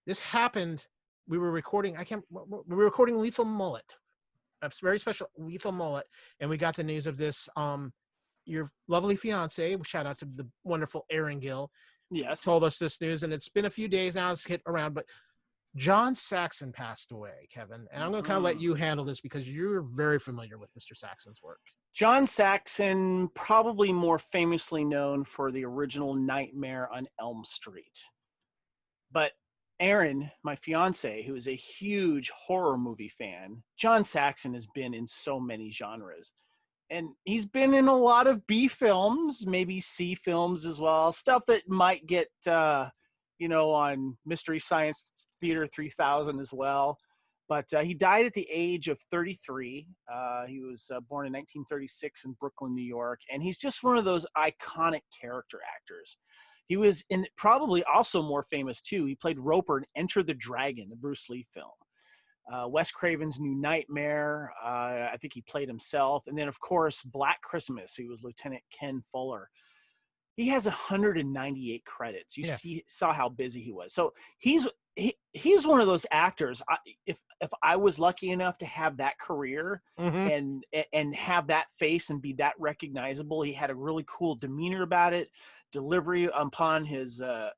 this happened. We were recording. We were recording Lethal Mullet, a very special Lethal Mullet, and we got the news of this. Your lovely fiance, shout out to the wonderful Aaron Gill, yes, told us this news, and it's been a few days now. It's hit around, but John Saxon passed away, Kevin, and I'm going to kind of let you handle this because you're very familiar with Mr. Saxon's work. John Saxon, probably more famously known for the original Nightmare on Elm Street, but Erin, my fiance, who is a huge horror movie fan, John Saxon has been in so many genres. And he's been in a lot of B films, maybe C films as well, stuff that might get on Mystery Science Theater 3000 as well. But he died at the age of 33. He was born in 1936 in Brooklyn, New York. And he's just one of those iconic character actors. He was probably also more famous, too. He played Roper in Enter the Dragon, the Bruce Lee film. Wes Craven's New Nightmare. I think he played himself. And then, of course, Black Christmas. He was Lieutenant Ken Fuller. He has 198 credits. You saw how busy he was. So he's one of those actors. If I was lucky enough to have that career and have that face and be that recognizable, he had a really cool demeanor about it, delivery upon his in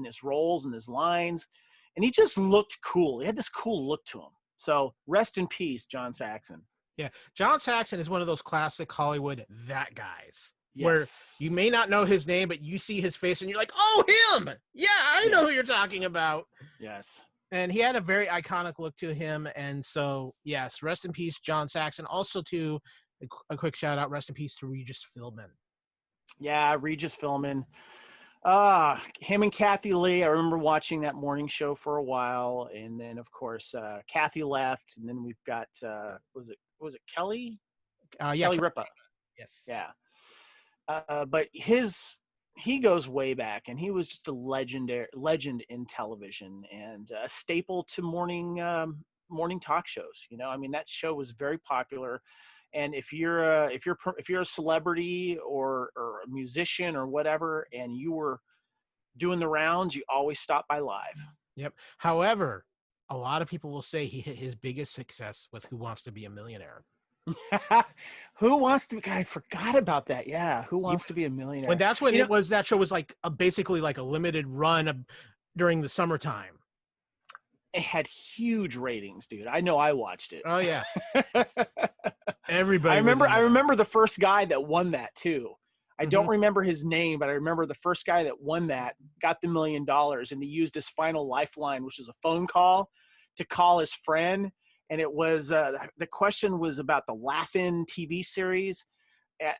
his roles and his lines, and he just looked cool. He had this cool look to him. So rest in peace, John Saxon. Yeah, John Saxon is one of those classic Hollywood that guys. Yes. Where you may not know his name, but you see his face and you're like, oh, him. Yeah, I know who you're talking about. Yes. And he had a very iconic look to him. And so, yes, rest in peace, John Saxon. Also, to a quick shout out, rest in peace to Regis Philbin. Yeah, Regis Philbin. Him and Kathy Lee. I remember watching that morning show for a while. And then, of course, Kathy left. And then we've got, was it Kelly? Kelly Ripa. Yes. Yeah. But he goes way back, and he was just a legend in television and a staple to morning talk shows. I mean, that show was very popular. And if you're a celebrity or a musician or whatever, and you were doing the rounds, you always stop by live. Yep. However, a lot of people will say he hit his biggest success with Who Wants to Be a Millionaire. Who Wants to be? I forgot about that. Yeah, Who Wants to Be a Millionaire? When that's when that show was like basically like a limited run during the summertime. It had huge ratings, dude. I know I watched it. Oh yeah. Everybody. I remember the first guy that won that too. I don't remember his name, but I remember the first guy that won that got the $1 million, and he used his final lifeline, which was a phone call, to call his friend. And it was the question was about the Laugh-In TV series.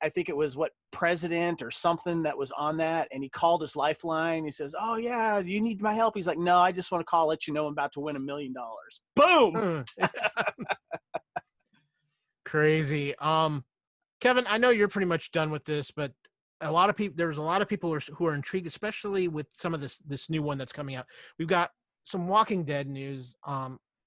I think it was President or something that was on that. And he called his lifeline. He says, "Oh yeah, do you need my help?" He's like, "No, I just want to call, let you know I'm about to win $1 million." Boom. Crazy. Kevin, I know you're pretty much done with this, but there's a lot of people who are intrigued, especially with some of this new one that's coming out. We've got some Walking Dead news.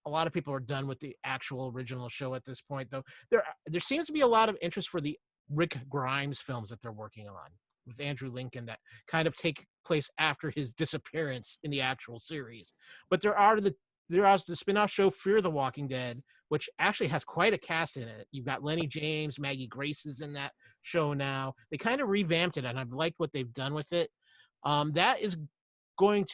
A lot of people are done with the actual original show at this point, though. There seems to be a lot of interest for the Rick Grimes films that they're working on with Andrew Lincoln that kind of take place after his disappearance in the actual series. But there's the spin-off show Fear the Walking Dead, which actually has quite a cast in it. You've got Lenny James, Maggie Grace is in that show now. They kind of revamped it, and I've liked what they've done with it. That is going to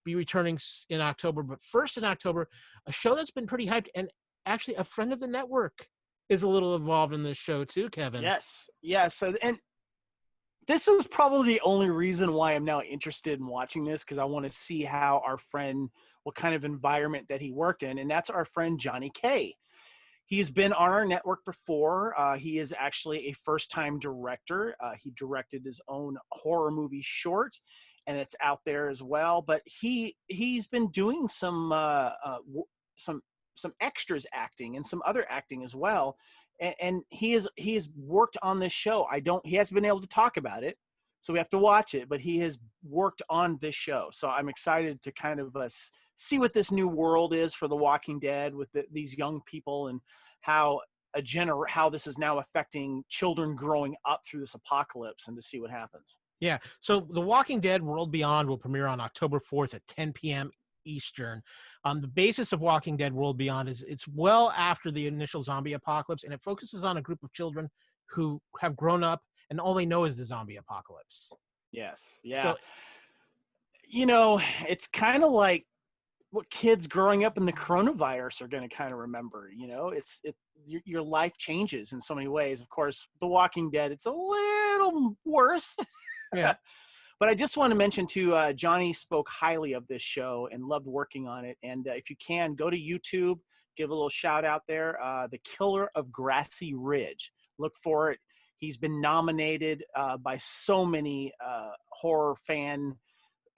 be returning in October, but first in October, a show that's been pretty hyped, and actually a friend of the network is a little involved in this show too, Kevin. Yes. And this is probably the only reason why I'm now interested in watching this, because I want to see how what kind of environment that he worked in, and that's our friend Johnny K. He's been on our network before. He is actually a first-time director. He directed his own horror movie short, and it's out there as well. But he's been doing some extras acting and some other acting as well. And he has worked on this show. He hasn't been able to talk about it, so we have to watch it. But he has worked on this show, so I'm excited to kind of see what this new world is for The Walking Dead with these young people, and how this is now affecting children growing up through this apocalypse, and to see what happens. Yeah. So The Walking Dead World Beyond will premiere on October 4th at 10 p.m. Eastern. The basis of Walking Dead World Beyond is it's well after the initial zombie apocalypse, and it focuses on a group of children who have grown up and all they know is the zombie apocalypse. Yes. Yeah. So, it's kind of like what kids growing up in the coronavirus are going to kind of remember. Your life changes in so many ways. Of course, The Walking Dead, it's a little worse. Yeah. But I just want to mention too, Johnny spoke highly of this show and loved working on it. And if you can, go to YouTube, give a little shout out there. The Killer of Grassy Ridge. Look for it. He's been nominated by so many horror fan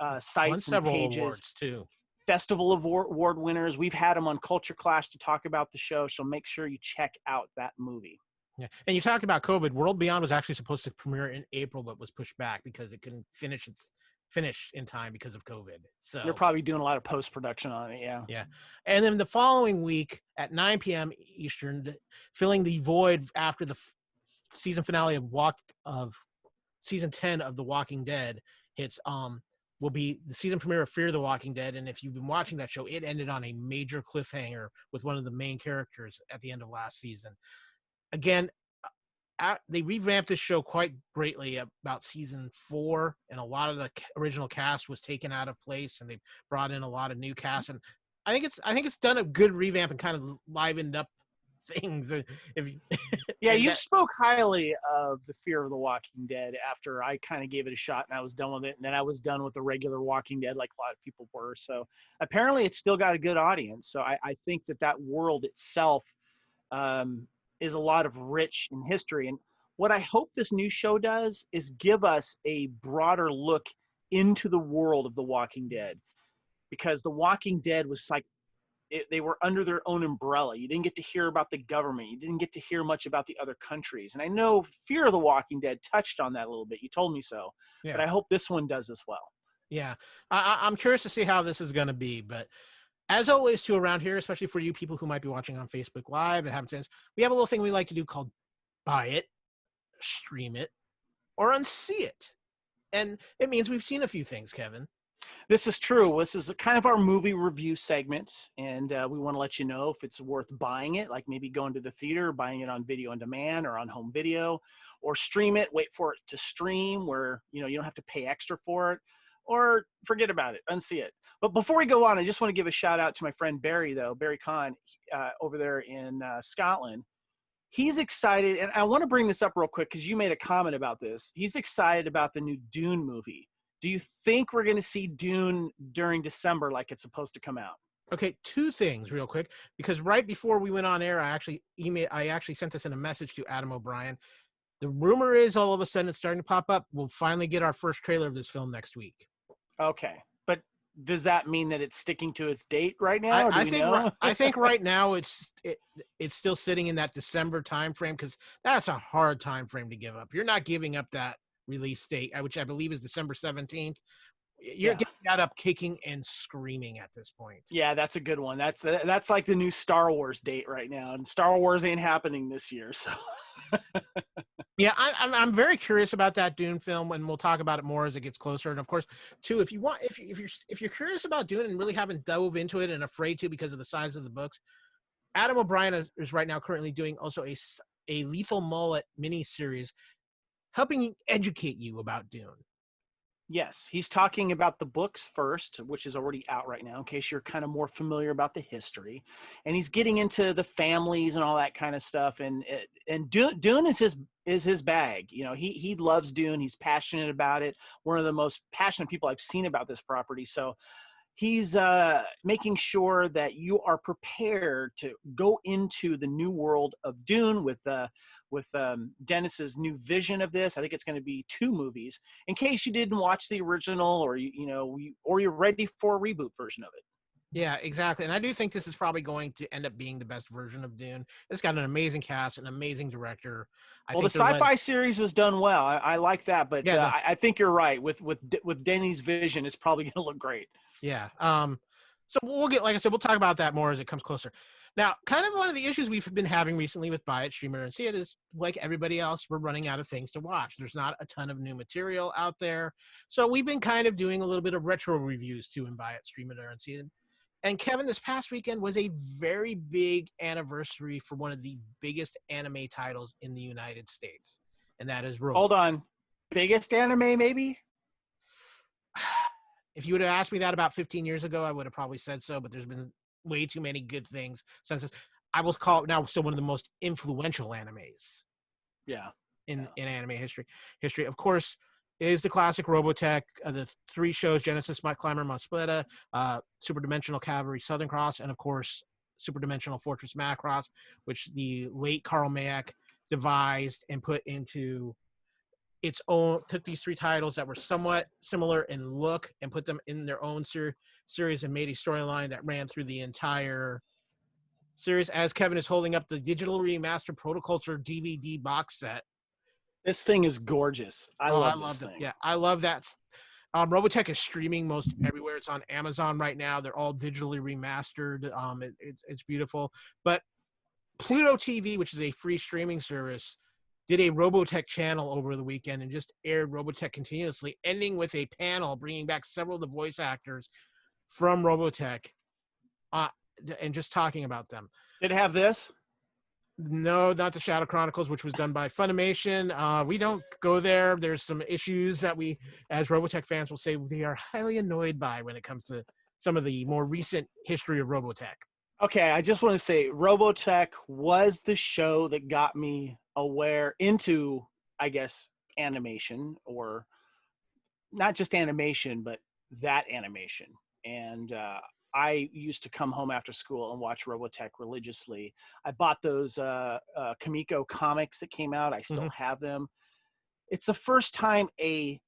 Won sites and several pages. awards too. Festival Award winners. We've had them on Culture Clash to talk about the show, so make sure you check out that movie. Yeah, and you talked about COVID. World Beyond was actually supposed to premiere in April, but was pushed back because it couldn't finish in time because of COVID. They're So probably doing a lot of post-production on it. Yeah. yeah, and then the following week at 9 p.m. Eastern, filling the void after the season finale of season 10 of The Walking Dead hits, will be the season premiere of Fear the Walking Dead. And if you've been watching that show, it ended on a major cliffhanger with one of the main characters at the end of last season. Again, they revamped this show quite greatly about season 4, and a lot of the original cast was taken out of place, and they brought in a lot of new cast. And I think it's done a good revamp and kind of livened up things. Yeah, you spoke highly of the Fear of the Walking Dead after I kind of gave it a shot and I was done with it, and then I was done with the regular Walking Dead like a lot of people were. So apparently it's still got a good audience. So I think that world itself is a lot of rich in history. And what I hope this new show does is give us a broader look into the world of The Walking Dead, because The Walking Dead was like, they were under their own umbrella. You didn't get to hear about the government. You didn't get to hear much about the other countries. And I know Fear of the Walking Dead touched on that a little bit. You told me so. Yeah. But I hope this one does as well. Yeah. I'm curious to see how this is going to be. But as always, too, around here, especially for you people who might be watching on Facebook Live and haven't seen this, we have a little thing we like to do called buy it, stream it, or unsee it. And it means we've seen a few things, Kevin. This is true. This is kind of our movie review segment, and we want to let you know if it's worth buying it, like maybe going to the theater, buying it on video on demand or on home video, or stream it, wait for it to stream where you don't have to pay extra for it, or forget about it, unsee it. But before we go on, I just want to give a shout out to my friend Barry, Barry Kahn, over there in Scotland. He's excited, and I want to bring this up real quick because you made a comment about this. He's excited about the new Dune movie. Do you think we're going to see Dune during December like it's supposed to come out? Okay, two things real quick, because right before we went on air, I actually sent this in a message to Adam O'Brien. The rumor is all of a sudden it's starting to pop up. We'll finally get our first trailer of this film next week. Okay, but does that mean that it's sticking to its date right now? I think right now it's still sitting in that December time frame, because that's a hard time frame to give up. You're not giving up that release date, which I believe is December 17th. You're getting that up kicking and screaming at this point. Yeah, that's a good one. That's like the new Star Wars date right now, and Star Wars ain't happening this year. So yeah, I'm very curious about that Dune film, and we'll talk about it more as it gets closer. And of course, too, if you're curious about Dune and really haven't dove into it and afraid to because of the size of the books, Adam O'Brien is right now currently doing also a Lethal Mullet mini series, helping educate you about Dune. Yes, he's talking about the books first, which is already out right now, in case you're kind of more familiar about the history. And he's getting into the families and all that kind of stuff. And Dune is his bag. He loves Dune. He's passionate about it. One of the most passionate people I've seen about this property. So he's making sure that you are prepared to go into the new world of Dune with Dennis's new vision of this. I think it's going to be 2 movies. In case you didn't watch the original, or you're ready for a reboot version of it. Yeah, exactly. And I do think this is probably going to end up being the best version of Dune. It's got an amazing cast, an amazing director. The sci-fi series was done well. I like that, but yeah, I think you're right. With Denny's vision, it's probably going to look great. Yeah. So we'll get, like I said, we'll talk about that more as it comes closer. Now, kind of one of the issues we've been having recently with Buy It, Stream It, and See It is, like everybody else, we're running out of things to watch. There's not a ton of new material out there. So we've been kind of doing a little bit of retro reviews too in Buy It, Stream It, and See It. And Kevin, this past weekend was a very big anniversary for one of the biggest anime titles in the United States. And that is Robotech. Hold on. Biggest anime, maybe? If you would have asked me that about 15 years ago, I would have probably said so, but there's been way too many good things since this. I will call it now still one of the most influential animes. Yeah. In anime history. Of course, is the classic Robotech, the 3 shows, Genesis, Climber, Mount Splita, Super Dimensional Cavalry, Southern Cross, and of course, Super Dimensional Fortress Macross, which the late Carl Mayak devised and put into its own, took these three titles that were somewhat similar in look and put them in their own series and made a storyline that ran through the entire series. As Kevin is holding up the digital remastered Protoculture DVD box set. This thing is gorgeous. I love this it. thing. Yeah, I love that. Robotech is streaming most everywhere. It's on Amazon right now. They're all digitally remastered. It's beautiful. But Pluto TV, which is a free streaming service, did a Robotech channel over the weekend and just aired Robotech continuously, ending with a panel bringing back several of the voice actors from Robotech, and just talking about them. Did it have this? No, not the Shadow Chronicles, which was done by Funimation. We don't go there. There's some issues that we, as Robotech fans, will say we are highly annoyed by when it comes to some of the more recent history of Robotech. Okay, I just want to say Robotech was the show that got me into, I guess, animation, or not just animation, but that animation. And I used to come home after school and watch Robotech religiously. I bought those Kamiko comics that came out. I still have them. It's the first time a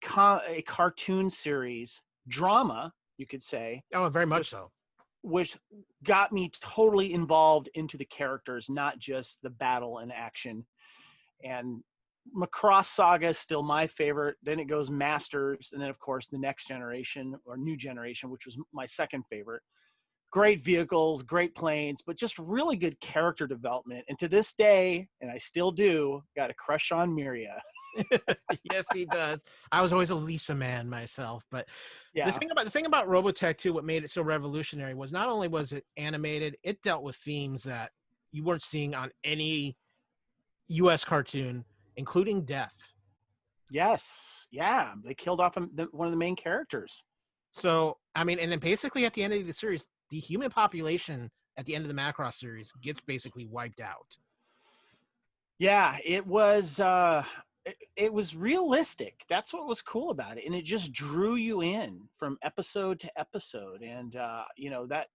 cartoon series, drama, you could say. Oh, very much so. Which got me totally involved into the characters, not just the battle and action. And Macross Saga is still my favorite. Then it goes Masters, and then of course the Next Generation or New Generation, which was my second favorite. Great vehicles, great planes, but just really good character development. And to this day, and I still do, got a crush on Miria. Yes, he does. I was always a Lisa man myself, but yeah, the thing about Robotech too, what made it so revolutionary was not only was it animated, it dealt with themes that you weren't seeing on any U.S. cartoon, including death. Yes, yeah, they killed off one of the main characters. So I mean, and then basically at the end of the series, the human population at the end of the Macross series gets basically wiped out. Yeah, it was. It was realistic. That's what was cool about it, and it just drew you in from episode to episode. And that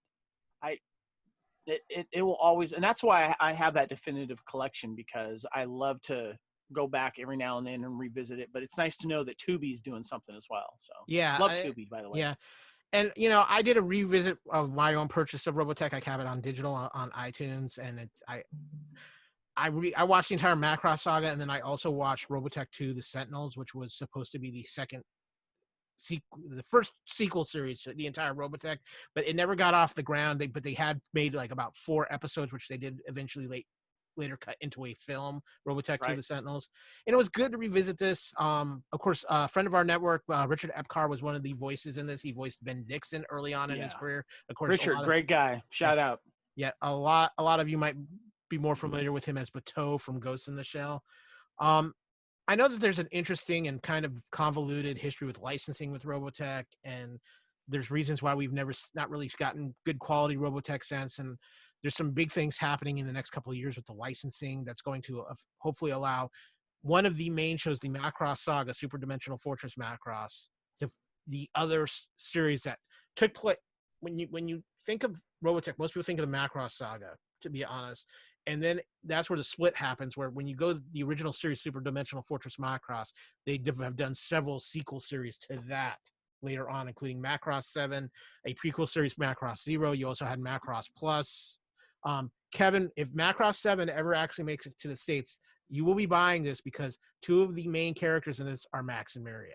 it will always, and that's why I have that definitive collection, because I love to go back every now and then and revisit it. But it's nice to know that Tubi's doing something as well. So yeah, love Tubi, by the way. Yeah. And I did a revisit of my own purchase of Robotech. I have it on digital on iTunes, and I watched the entire Macross saga, and then I also watched Robotech 2: The Sentinels, which was supposed to be the first sequel series to the entire Robotech, but it never got off the ground. But they had made like about 4 episodes, which they did eventually later cut into a film, Robotech 2: The Sentinels. And it was good to revisit this. Of course, a friend of our network, Richard Epcar, was one of the voices in this. He voiced Ben Dixon early on in his career. Of course, Richard, great guy. Shout out. Yeah, a lot of you might be more familiar with him as Bateau from Ghost in the Shell. I know that there's an interesting and kind of convoluted history with licensing with Robotech, and there's reasons why we've not really gotten good quality Robotech since, and there's some big things happening in the next couple of years with the licensing that's going to hopefully allow one of the main shows, the Macross Saga, Super Dimensional Fortress Macross, to the other series that took place. When you think of Robotech, most people think of the Macross Saga, to be honest. And then that's where the split happens, where when you go to the original series, Super Dimensional Fortress Macross, they have done several sequel series to that later on, including Macross 7, a prequel series, Macross 0. You also had Macross Plus. Kevin, if Macross 7 ever actually makes it to the States, you will be buying this because 2 of the main characters in this are Max and Miria.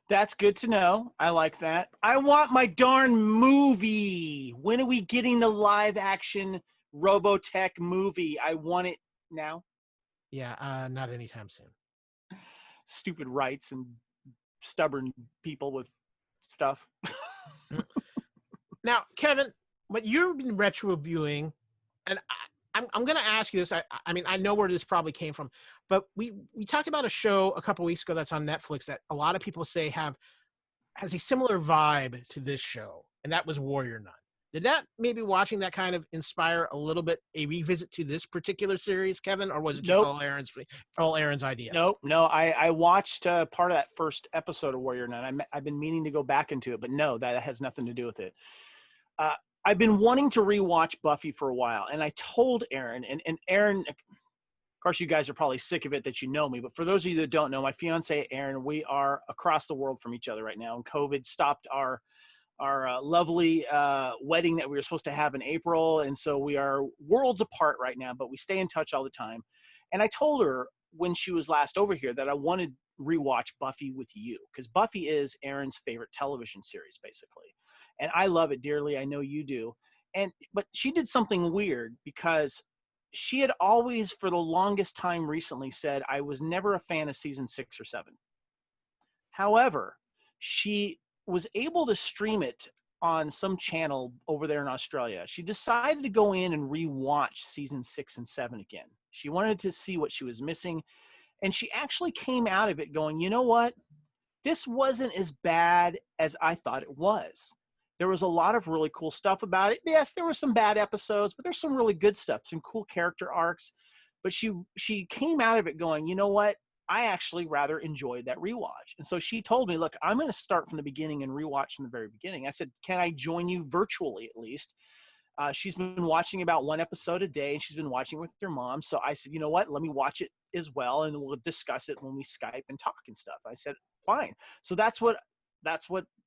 That's good to know. I like that. I want my darn movie. When are we getting the live action Robotech movie? I want it now. Yeah, not anytime soon. Stupid rights and stubborn people with stuff. Now, Kevin, what you've been retro viewing, and I'm going to ask you this. I mean, I know where this probably came from, but we talked about a show a couple weeks ago that's on Netflix that a lot of people say has a similar vibe to this show, and that was Warrior Nun. Did that maybe watching that kind of inspire a little bit a revisit to this particular series, Kevin, or was it just all Aaron's idea? No. I watched part of that first episode of Warrior Nun. I've been meaning to go back into it, but no, that has nothing to do with it. I've been wanting to rewatch Buffy for a while, and I told Aaron, and Aaron, of course, you guys are probably sick of it that you know me, but for those of you that don't know, my fiance Erin, we are across the world from each other right now, and COVID stopped our lovely wedding that we were supposed to have in April, and so we are worlds apart right now, but we stay in touch all the time. And I told her when she was last over here that I wanted to rewatch Buffy with you, because Buffy is Erin's favorite television series, basically, and I love it dearly. I know you do. But she did something weird, because she had always, for the longest time recently, said I was never a fan of season 6 or 7. However, she was able to stream it on some channel over there in Australia. She decided to go in and rewatch season 6 and 7 again. She wanted to see what she was missing. And she actually came out of it going, you know what? This wasn't as bad as I thought it was. There was a lot of really cool stuff about it. Yes, there were some bad episodes, but there's some really good stuff, some cool character arcs. But she came out of it going, you know what? I actually rather enjoyed that rewatch. And so she told me, look, I'm going to start from the beginning and rewatch from the very beginning. I said, can I join you virtually at least? She's been watching about one episode a day, and she's been watching with her mom. So I said, you know what? Let me watch it as well, and we'll discuss it when we Skype and talk and stuff. I said, fine. So that's what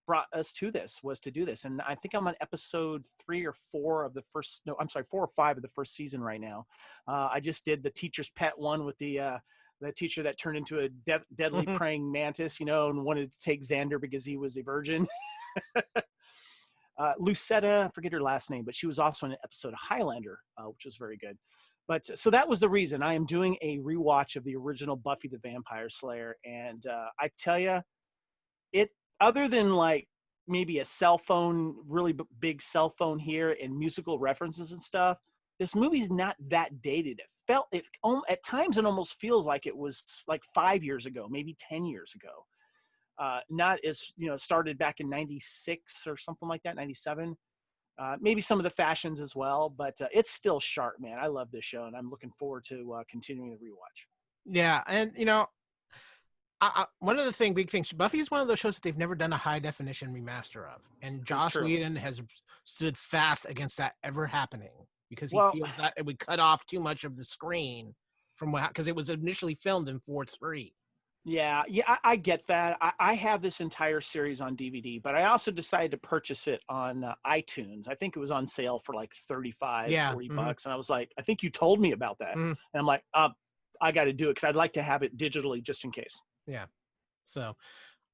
brought us to this, was to do this. And I think I'm on episode 3 or 4 of the first, no, I'm sorry, 4 or 5 of the first season right now. I just did the teacher's pet one with the teacher that turned into a deadly praying mantis, and wanted to take Xander because he was a virgin. Lucetta, I forget her last name, but she was also in an episode of Highlander, which was very good. But so that was the reason I am doing a rewatch of the original Buffy the Vampire Slayer. And I tell you, it, other than like maybe a cell phone, really big cell phone here and musical references and stuff, this movie's not that dated. At times it almost feels like it was like 5 years ago, maybe 10 years ago. Not as, started back in 96 or something like that, 97. Maybe some of the fashions as well, but it's still sharp, man. I love this show, and I'm looking forward to continuing the rewatch. Yeah, and one of the big things, Buffy is one of those shows that they've never done a high definition remaster of, and Joss Whedon has stood fast against that ever happening, because he feels that it would cut off too much of the screen from because it was initially filmed in 4:3. Yeah, I get that. I have this entire series on DVD, but I also decided to purchase it on iTunes. I think it was on sale for like 35, 40 bucks. And I was like, I think you told me about that. And I'm like, I got to do it because I'd like to have it digitally just in case. Yeah. So,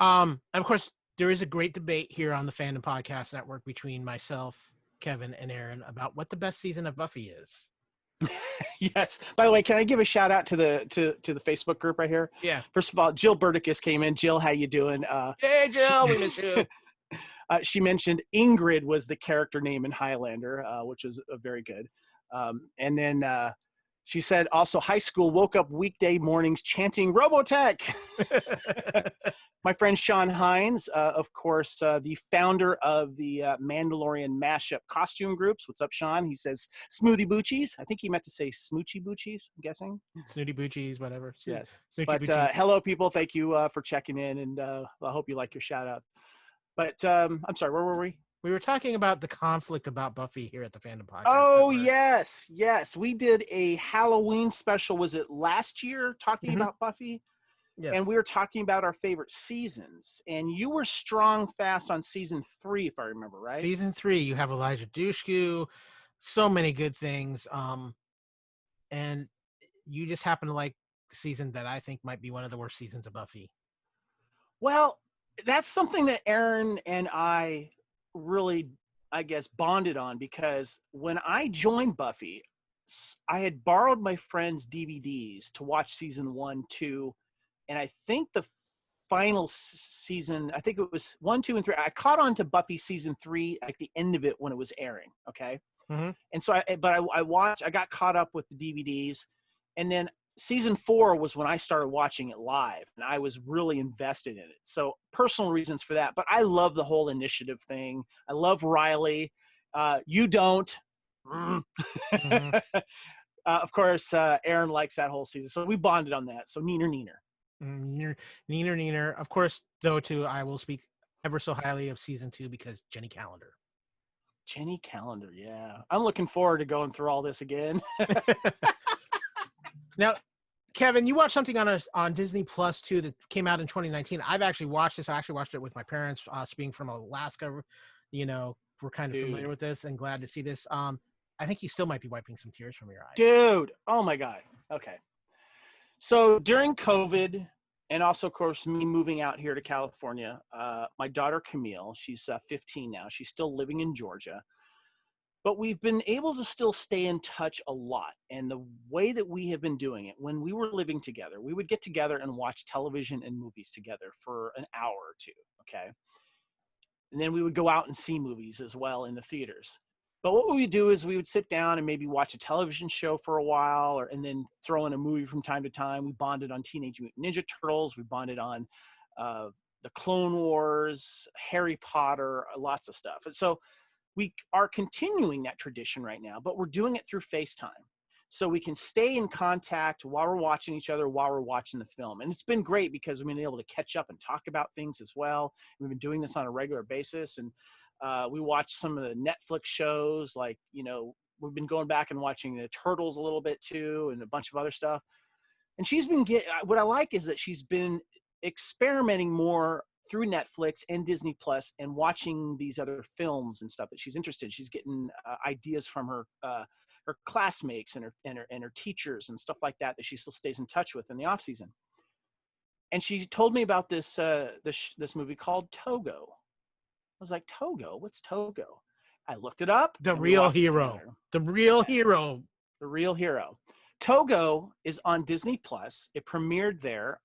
and of course, there is a great debate here on the Fandom Podcast Network between myself, Kevin, and Aaron about what the best season of Buffy is. Yes. By the way, can I give a shout out to the Facebook group right here? Yeah. First of all, Jill Burdicus came in. Jill, how you doing? Hey, Jill, we miss you. She mentioned Ingrid was the character name in Highlander, which was very good. And then she said also high school woke up weekday mornings chanting Robotech. My friend Sean Hines, of course, the founder of the Mandalorian mashup costume groups. What's up, Sean? He says Smoothie Boochies. I think he meant to say Smoochy Boochies, I'm guessing. Snooty Boochies, whatever. Yes. Snoochie but Boochies. Hello, people. Thank you for checking in, and I hope you like your shout out. But I'm sorry, where were we? We were talking about the conflict about Buffy here at the Fandom Podcast. Oh, yes. We did a Halloween special. Was it last year talking about Buffy? Yes. And we were talking about our favorite seasons. And you were strong fast on season 3, if I remember, right? Season 3, you have Elijah Dushku, so many good things. And you just happen to like the season that I think might be one of the worst seasons of Buffy. Well, that's something that Aaron and I really, I guess, bonded on, because when I joined Buffy, I had borrowed my friend's DVDs to watch season 1, 2, and I think the final season, I think it was 1, 2, and 3. I caught on to Buffy season 3 at the end of it when it was airing. Okay. And so I got caught up with the DVDs, and then season 4 was when I started watching it live, and I was really invested in it. So personal reasons for that, but I love the whole initiative thing. I love Riley. You don't. Of course, Aaron likes that whole season, so we bonded on that. So Neener. Neener. Of course, though, too, I will speak ever so highly of season 2 because Jenny Calendar. Jenny Calendar, yeah. I'm looking forward to going through all this again. Now, Kevin, you watched something on Disney Plus too that came out in 2019. I've actually watched this. I actually watched it with my parents. Being from Alaska, we're kind of familiar with this and glad to see this. I think you still might be wiping some tears from your eyes. Dude, oh my God. Okay. So during COVID, and also, of course, me moving out here to California, my daughter Camille, she's 15 now. She's still living in Georgia. But we've been able to still stay in touch a lot. And the way that we have been doing it, when we were living together, we would get together and watch television and movies together for an hour or two, okay? And then we would go out and see movies as well in the theaters. But what we would do is we would sit down and maybe watch a television show for a while, and then throw in a movie from time to time. We bonded on Teenage Mutant Ninja Turtles. We bonded on the Clone Wars, Harry Potter, lots of stuff. And so we are continuing that tradition right now, but we're doing it through FaceTime. So we can stay in contact while we're watching each other, while we're watching the film. And it's been great because we've been able to catch up and talk about things as well. We've been doing this on a regular basis. And we watch some of the Netflix shows, like, we've been going back and watching the Turtles a little bit too, and a bunch of other stuff. And she's been what I like is that she's been experimenting more through Netflix and Disney Plus and watching these other films and stuff that she's interested in. She's getting ideas from her classmates and her teachers and stuff like that she still stays in touch with in the off season. And she told me about this movie called Togo. I was like, Togo? What's Togo? I looked it up. The real hero. The real hero. The real hero. Togo is on Disney Plus. It premiered there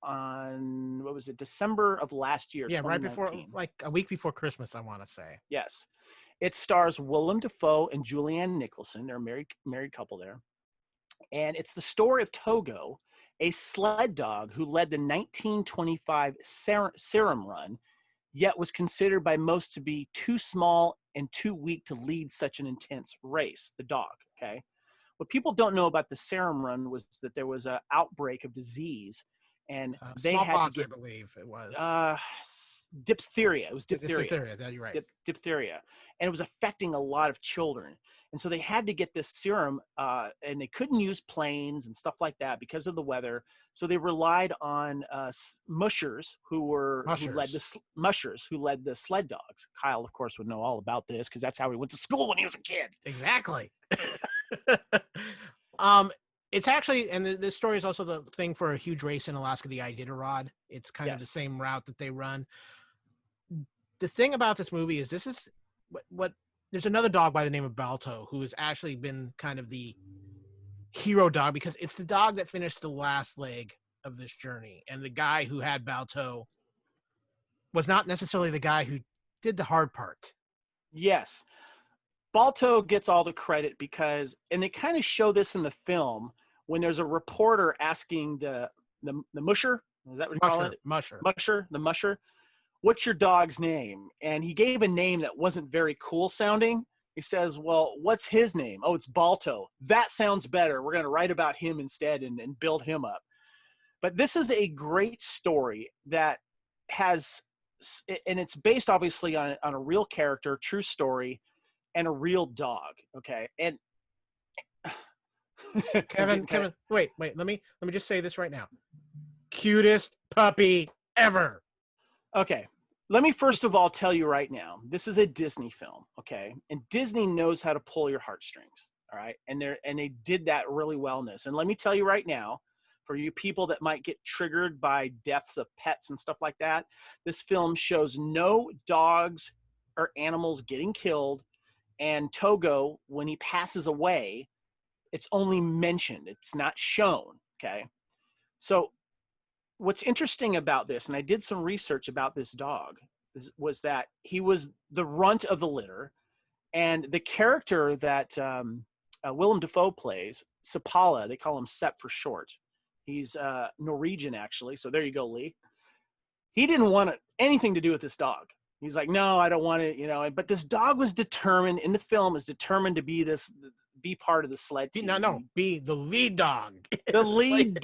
on, what was it, December of last year. Yeah, right before, like a week before Christmas, I want to say. Yes. It stars Willem Dafoe and Julianne Nicholson. They're a married couple there. And it's the story of Togo, a sled dog who led the 1925 Serum Run, yet was considered by most to be too small and too weak to lead such an intense race, the dog, okay? What people don't know about the Serum Run was that there was an outbreak of disease, and they had to get, I believe it was. Diphtheria. It was diphtheria. Diphtheria, you're right. Diphtheria. And it was affecting a lot of children. And so they had to get this serum, and they couldn't use planes and stuff like that because of the weather. So they relied on mushers who led the sled dogs. Kyle, of course, would know all about this because that's how he went to school when he was a kid. Exactly. It's actually, and this story is also the thing for a huge race in Alaska, the Iditarod. It's kind of the same route that they run. The thing about this movie is this is what there's another dog by the name of Balto who has actually been kind of the hero dog because it's the dog that finished the last leg of this journey. And the guy who had Balto was not necessarily the guy who did the hard part. Yes. Balto gets all the credit because, and they kind of show this in the film when there's a reporter asking the musher, is that what you call it? The musher. What's your dog's name? And he gave a name that wasn't very cool sounding. He says, well, what's his name? Oh, it's Balto. That sounds better. We're going to write about him instead and build him up. But this is a great story that has, and it's based obviously on a real character, true story, and a real dog. Okay. And Kevin, wait, let me just say this right now. Cutest puppy ever. Okay. Let me first of all tell you right now, this is a Disney film, okay? And Disney knows how to pull your heartstrings, all right? And they did that really well in this. And let me tell you right now, for you people that might get triggered by deaths of pets and stuff like that, this film shows no dogs or animals getting killed. And Togo, when he passes away, it's only mentioned. It's not shown, okay? So what's interesting about this, and I did some research about this dog, was that he was the runt of the litter. And the character that Willem Dafoe plays, Sepala, they call him Sep for short. He's Norwegian, actually. So there you go, Lee. He didn't want anything to do with this dog. He's like, no, I don't want it, But this dog was determined, in the film, is determined to be part of the sled team. No, be the lead dog. The lead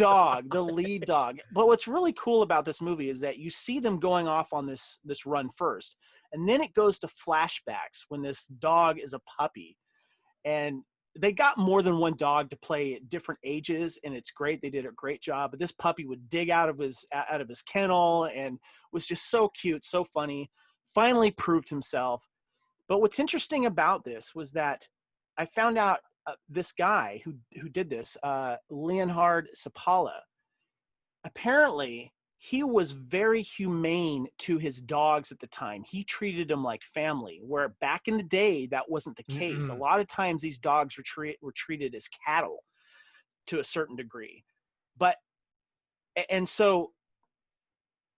dog. But what's really cool about this movie is that you see them going off on this run first. And then it goes to flashbacks when this dog is a puppy. And they got more than one dog to play at different ages, and it's great. They did a great job. But this puppy would dig out of his kennel and was just so cute, so funny. Finally proved himself. But what's interesting about this was that I found out this guy who did this, Leonhard Sapala, apparently he was very humane to his dogs at the time. He treated them like family, where back in the day, that wasn't the case. A lot of times these dogs were treated as cattle to a certain degree. But, and so,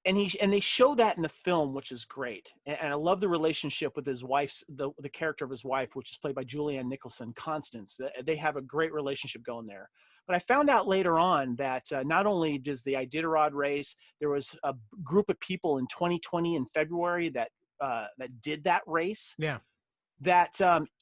and they show that in the film, which is great. And I love the relationship with his wife's, the character of his wife, which is played by Julianne Nicholson, Constance. They have a great relationship going there. But I found out later on that not only does the Iditarod race, there was a group of people in 2020 in February that did that race. Yeah. That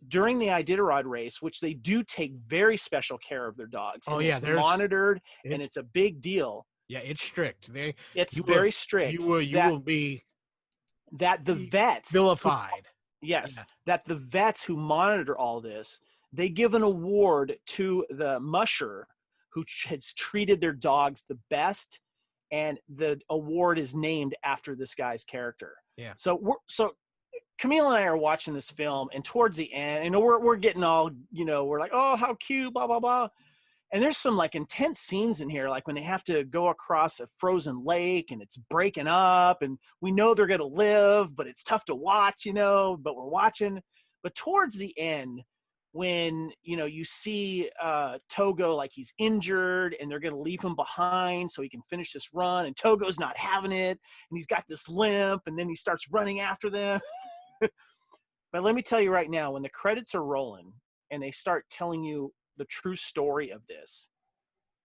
during the Iditarod race, which they do take very special care of their dogs. Oh, and yeah. It's monitored, and it's a big deal. Yeah, it's strict. It's very strict. You will be that the vets vilified. Yes, Yeah. that the vets who monitor all this, they give an award to the musher who has treated their dogs the best, and the award is named after this guy's character. Yeah. So Camille and I are watching this film, and towards the end, we're getting all, we're like, oh, how cute, blah blah blah. And there's some like intense scenes in here, like when they have to go across a frozen lake and it's breaking up, and we know they're going to live, but it's tough to watch, but we're watching. But towards the end, when, you see Togo, like he's injured and they're going to leave him behind so he can finish this run, and Togo's not having it, and he's got this limp, and then he starts running after them. But let me tell you right now, when the credits are rolling and they start telling you the true story of this,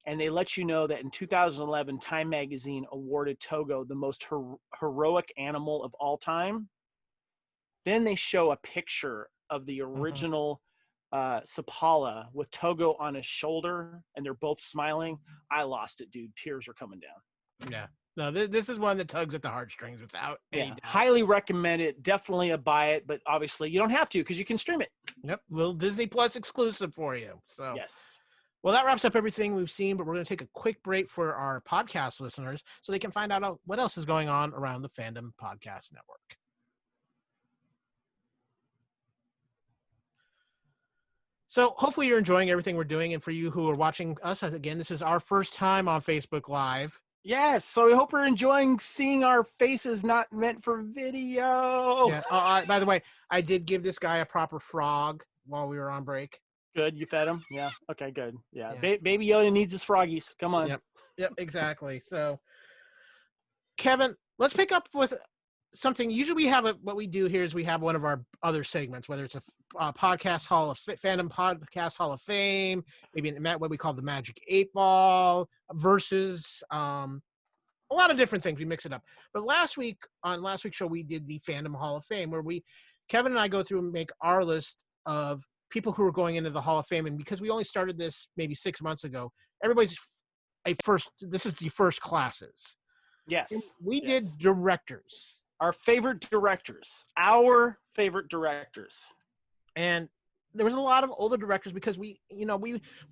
and they let you know that in 2011 Time magazine awarded Togo the most heroic animal of all time, then they show a picture of the original Sapala with Togo on his shoulder, and they're both smiling. I lost it, dude. Tears were coming down. Yeah. No, this is one that tugs at the heartstrings without any doubt. Highly recommend it. Definitely a buy it, but obviously you don't have to because you can stream it. Yep, little Disney Plus exclusive for you. So yes. Well, that wraps up everything we've seen, but we're going to take a quick break for our podcast listeners so they can find out what else is going on around the Fandom Podcast Network. So hopefully you're enjoying everything we're doing, and for you who are watching us, again, this is our first time on Facebook Live. Yes, so we hope you're enjoying seeing our faces not meant for video. Yeah. By the way, I did give this guy a proper frog while we were on break. Good, you fed him? Yeah. Okay, good. Yeah. Baby Yoda needs his froggies. Come on. Yep, exactly. So, Kevin, let's pick up with something. Usually we have what we do here is we have one of our other segments, whether it's a podcast Fandom Podcast Hall of Fame, maybe what we call the Magic 8 Ball versus a lot of different things. We mix it up. But on last week's show, we did the Fandom Hall of Fame, where Kevin and I go through and make our list of people who are going into the Hall of Fame. And because we only started this maybe 6 months ago, everybody's this is the first classes. Yes. And we did directors. Our favorite directors. And there was a lot of older directors because when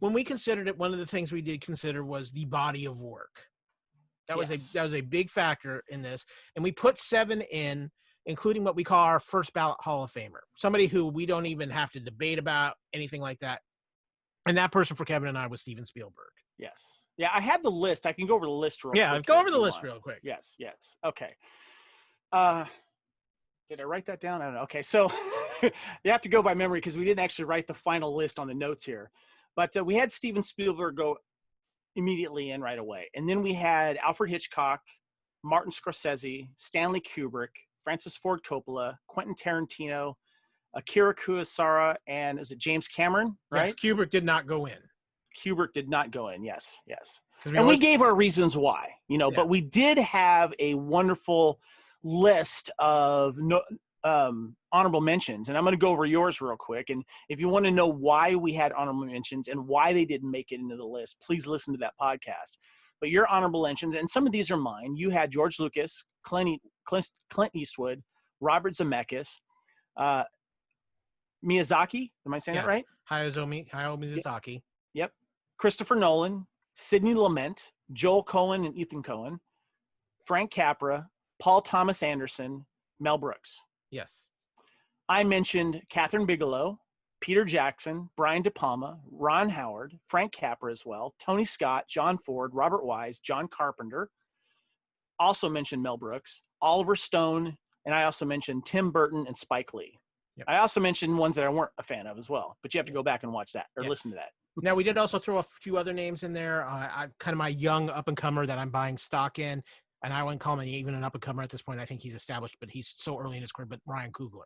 we considered it, one of the things we did consider was the body of work. That was a big factor in this. And we put 7 in, including what we call our first ballot Hall of Famer, somebody who we don't even have to debate about anything like that. And that person for Kevin and I was Steven Spielberg. Yes. Yeah, I have the list. I can go over the list real quick. Yeah, go over the list real quick. Yes. Okay. Did I write that down? I don't know. Okay, so you have to go by memory because we didn't actually write the final list on the notes here. But we had Steven Spielberg go immediately in right away. And then we had Alfred Hitchcock, Martin Scorsese, Stanley Kubrick, Francis Ford Coppola, Quentin Tarantino, Akira Kurosawa, and is it James Cameron, right? Yeah, Kubrick did not go in. Kubrick did not go in, yes. And we gave our reasons why, but we did have a wonderful list of honorable mentions, and I'm going to go over yours real quick. And if you want to know why we had honorable mentions and why they didn't make it into the list, please listen to that podcast. But your honorable mentions, and some of these are mine. You had George Lucas, Clint Eastwood, Robert Zemeckis, Miyazaki. Am I saying that right? Hayao Miyazaki. Yep. Christopher Nolan, Sidney Lumet, Joel Cohen and Ethan Cohen, Frank Capra, Paul Thomas Anderson, Mel Brooks. Yes. I mentioned Catherine Bigelow, Peter Jackson, Brian De Palma, Ron Howard, Frank Capra as well, Tony Scott, John Ford, Robert Wise, John Carpenter. Also mentioned Mel Brooks, Oliver Stone, and I also mentioned Tim Burton and Spike Lee. Yep. I also mentioned ones that I weren't a fan of as well, but you have to go back and watch that or listen to that. Now, we did also throw a few other names in there. I kind of my young up-and-comer that I'm buying stock in, and I wouldn't call him even an up-and-comer at this point. I think he's established, but he's so early in his career, but Ryan Coogler.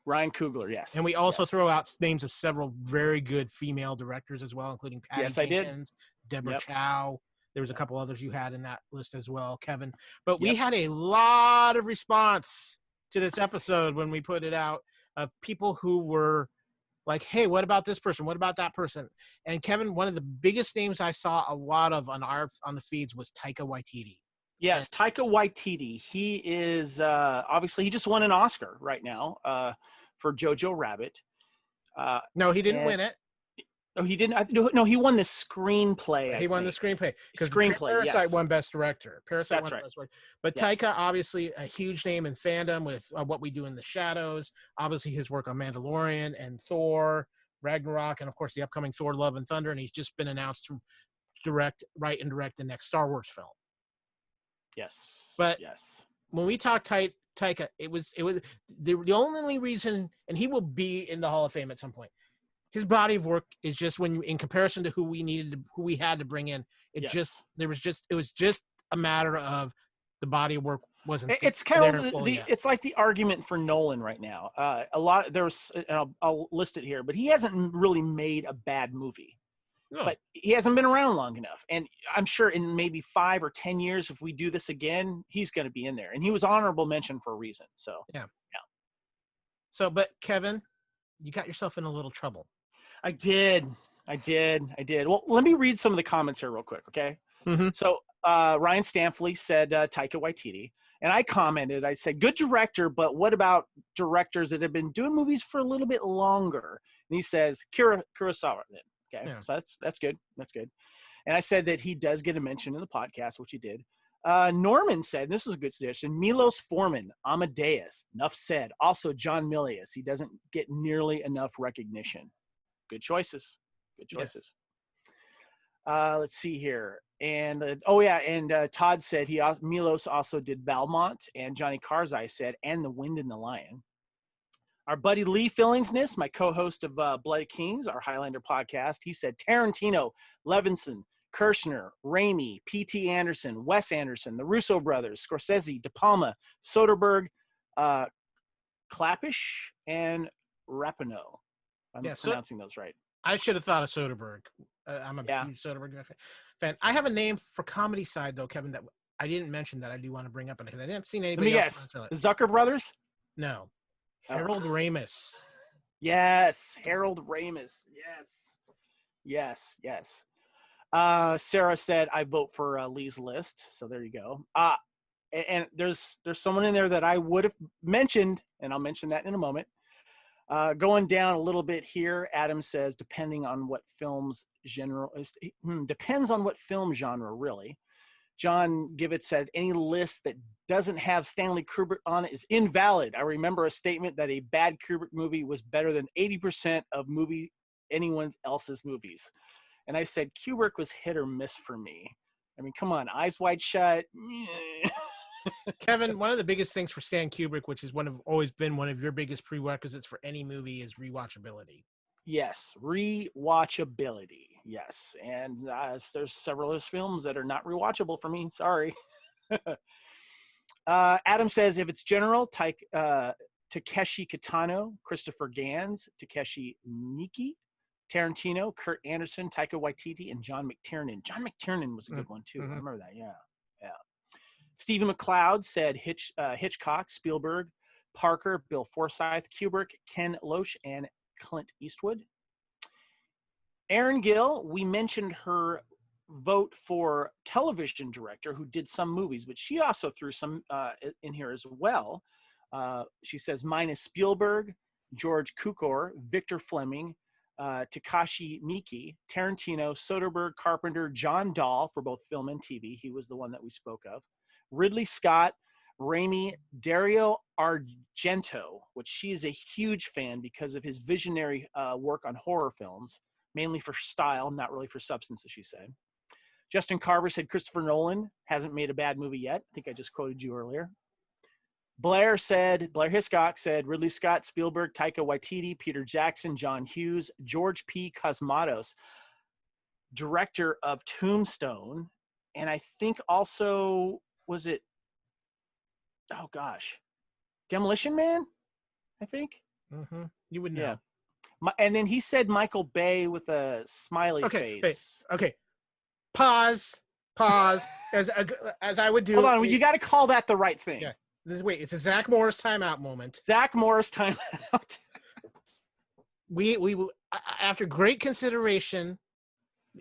Ryan Coogler, yes. And we also throw out names of several very good female directors as well, including Patty Jenkins, Deborah Chow. There was a couple others you had in that list as well, Kevin. But we had a lot of response to this episode when we put it out of people who were like, hey, what about this person? What about that person? And Kevin, one of the biggest names I saw a lot of on the feeds was Taika Waititi. Yes, Taika Waititi. He is obviously he just won an Oscar right now for Jojo Rabbit. No, he didn't win it. Oh, he didn't. No, he won the screenplay. He won the screenplay because Screenplay. Parasite won Best Director. Parasite That's won right. Best Director. But Taika, obviously, a huge name in fandom with What We Do in the Shadows. Obviously, his work on Mandalorian and Thor, Ragnarok, and of course the upcoming Thor: Love and Thunder. And he's just been announced to write and direct the next Star Wars film. Yes. But when we talk Taika, it was the only reason, and he will be in the Hall of Fame at some point. His body of work is just when, in comparison to who we had to bring in, it was just a matter of the body of work wasn't. It's kind of it's like the argument for Nolan right now. I'll list it here, but he hasn't really made a bad movie. No. But he hasn't been around long enough. And I'm sure in maybe 5 or 10 years, if we do this again, he's going to be in there. And he was honorable mention for a reason. So, yeah. So, but Kevin, you got yourself in a little trouble. I did. Well, let me read some of the comments here real quick, okay? Mm-hmm. So, Ryan Stanfley said Taika Waititi. And I commented, I said, good director, but what about directors that have been doing movies for a little bit longer? And he says, Kurosawa then. Okay, so that's good. That's good. And I said that he does get a mention in the podcast, which he did. Norman said, and this is a good suggestion, Milos Forman, Amadeus, enough said. Also, John Milius. He doesn't get nearly enough recognition. Good choices. Yes. Let's see here. And, Todd said Milos also did Valmont, and Johnny Karzai said, and The Wind and the Lion. Our buddy Lee Fillingsness, my co-host of Bloody Kings, our Highlander podcast, he said Tarantino, Levinson, Kirshner, Raimi, P.T. Anderson, Wes Anderson, the Russo brothers, Scorsese, De Palma, Soderbergh, Klapisch, and Rapinoe. I'm pronouncing those right. I should have thought of Soderbergh. I'm a huge Soderbergh fan. I have a name for comedy side, though, Kevin, that I didn't mention that I do want to bring up because I didn't see anybody else. The Zucker brothers? No. Harold Ramis. Yes, Harold Ramis. Yes. Sarah said, I vote for Lee's list. So there you go. And there's someone in there that I would have mentioned, and I'll mention that in a moment. Going down a little bit here, Adam says, depends on what film genre, really. John Gibbett said, any list that doesn't have Stanley Kubrick on it is invalid. I remember a statement that a bad Kubrick movie was better than 80% of anyone else's movies. And I said, Kubrick was hit or miss for me. I mean, come on, Eyes Wide Shut. Kevin, one of the biggest things for Stan Kubrick, which is always been one of your biggest prerequisites for any movie, is rewatchability. Yes, rewatchability. Yes, and there's several of his films that are not rewatchable for me. Sorry. Adam says, if it's general, Takeshi Kitano, Christopher Gans, Takeshi Miike, Tarantino, Kurt Anderson, Taika Waititi, and John McTiernan. John McTiernan was a good one too. I remember that. Yeah. Stephen McLeod said Hitchcock, Spielberg, Parker, Bill Forsyth, Kubrick, Ken Loach, and Clint Eastwood. Erin Gill, we mentioned her vote for television director who did some movies, but she also threw some in here as well. She says mine is Spielberg, George Cukor, Victor Fleming, Takashi Miike, Tarantino, Soderbergh, Carpenter, John Dahl for both film and TV. He was the one that we spoke of. Ridley Scott, Raimi, Dario Argento, which she is a huge fan because of his visionary work on horror films, mainly for style, not really for substance, as she said. Justin Carver said Christopher Nolan hasn't made a bad movie yet. I think I just quoted you earlier. Blair Hiscock said Ridley Scott, Spielberg, Taika Waititi, Peter Jackson, John Hughes, George P. Cosmatos, director of Tombstone, and I think also, was it, oh gosh, Demolition Man, I think. Mm-hmm. You would know. Yeah. And then he said Michael Bay with a smiley face. Okay. Pause. As I would do. Hold on, you got to call that the right thing. Yeah. It's a Zach Morris timeout moment. Zach Morris timeout. we after great consideration,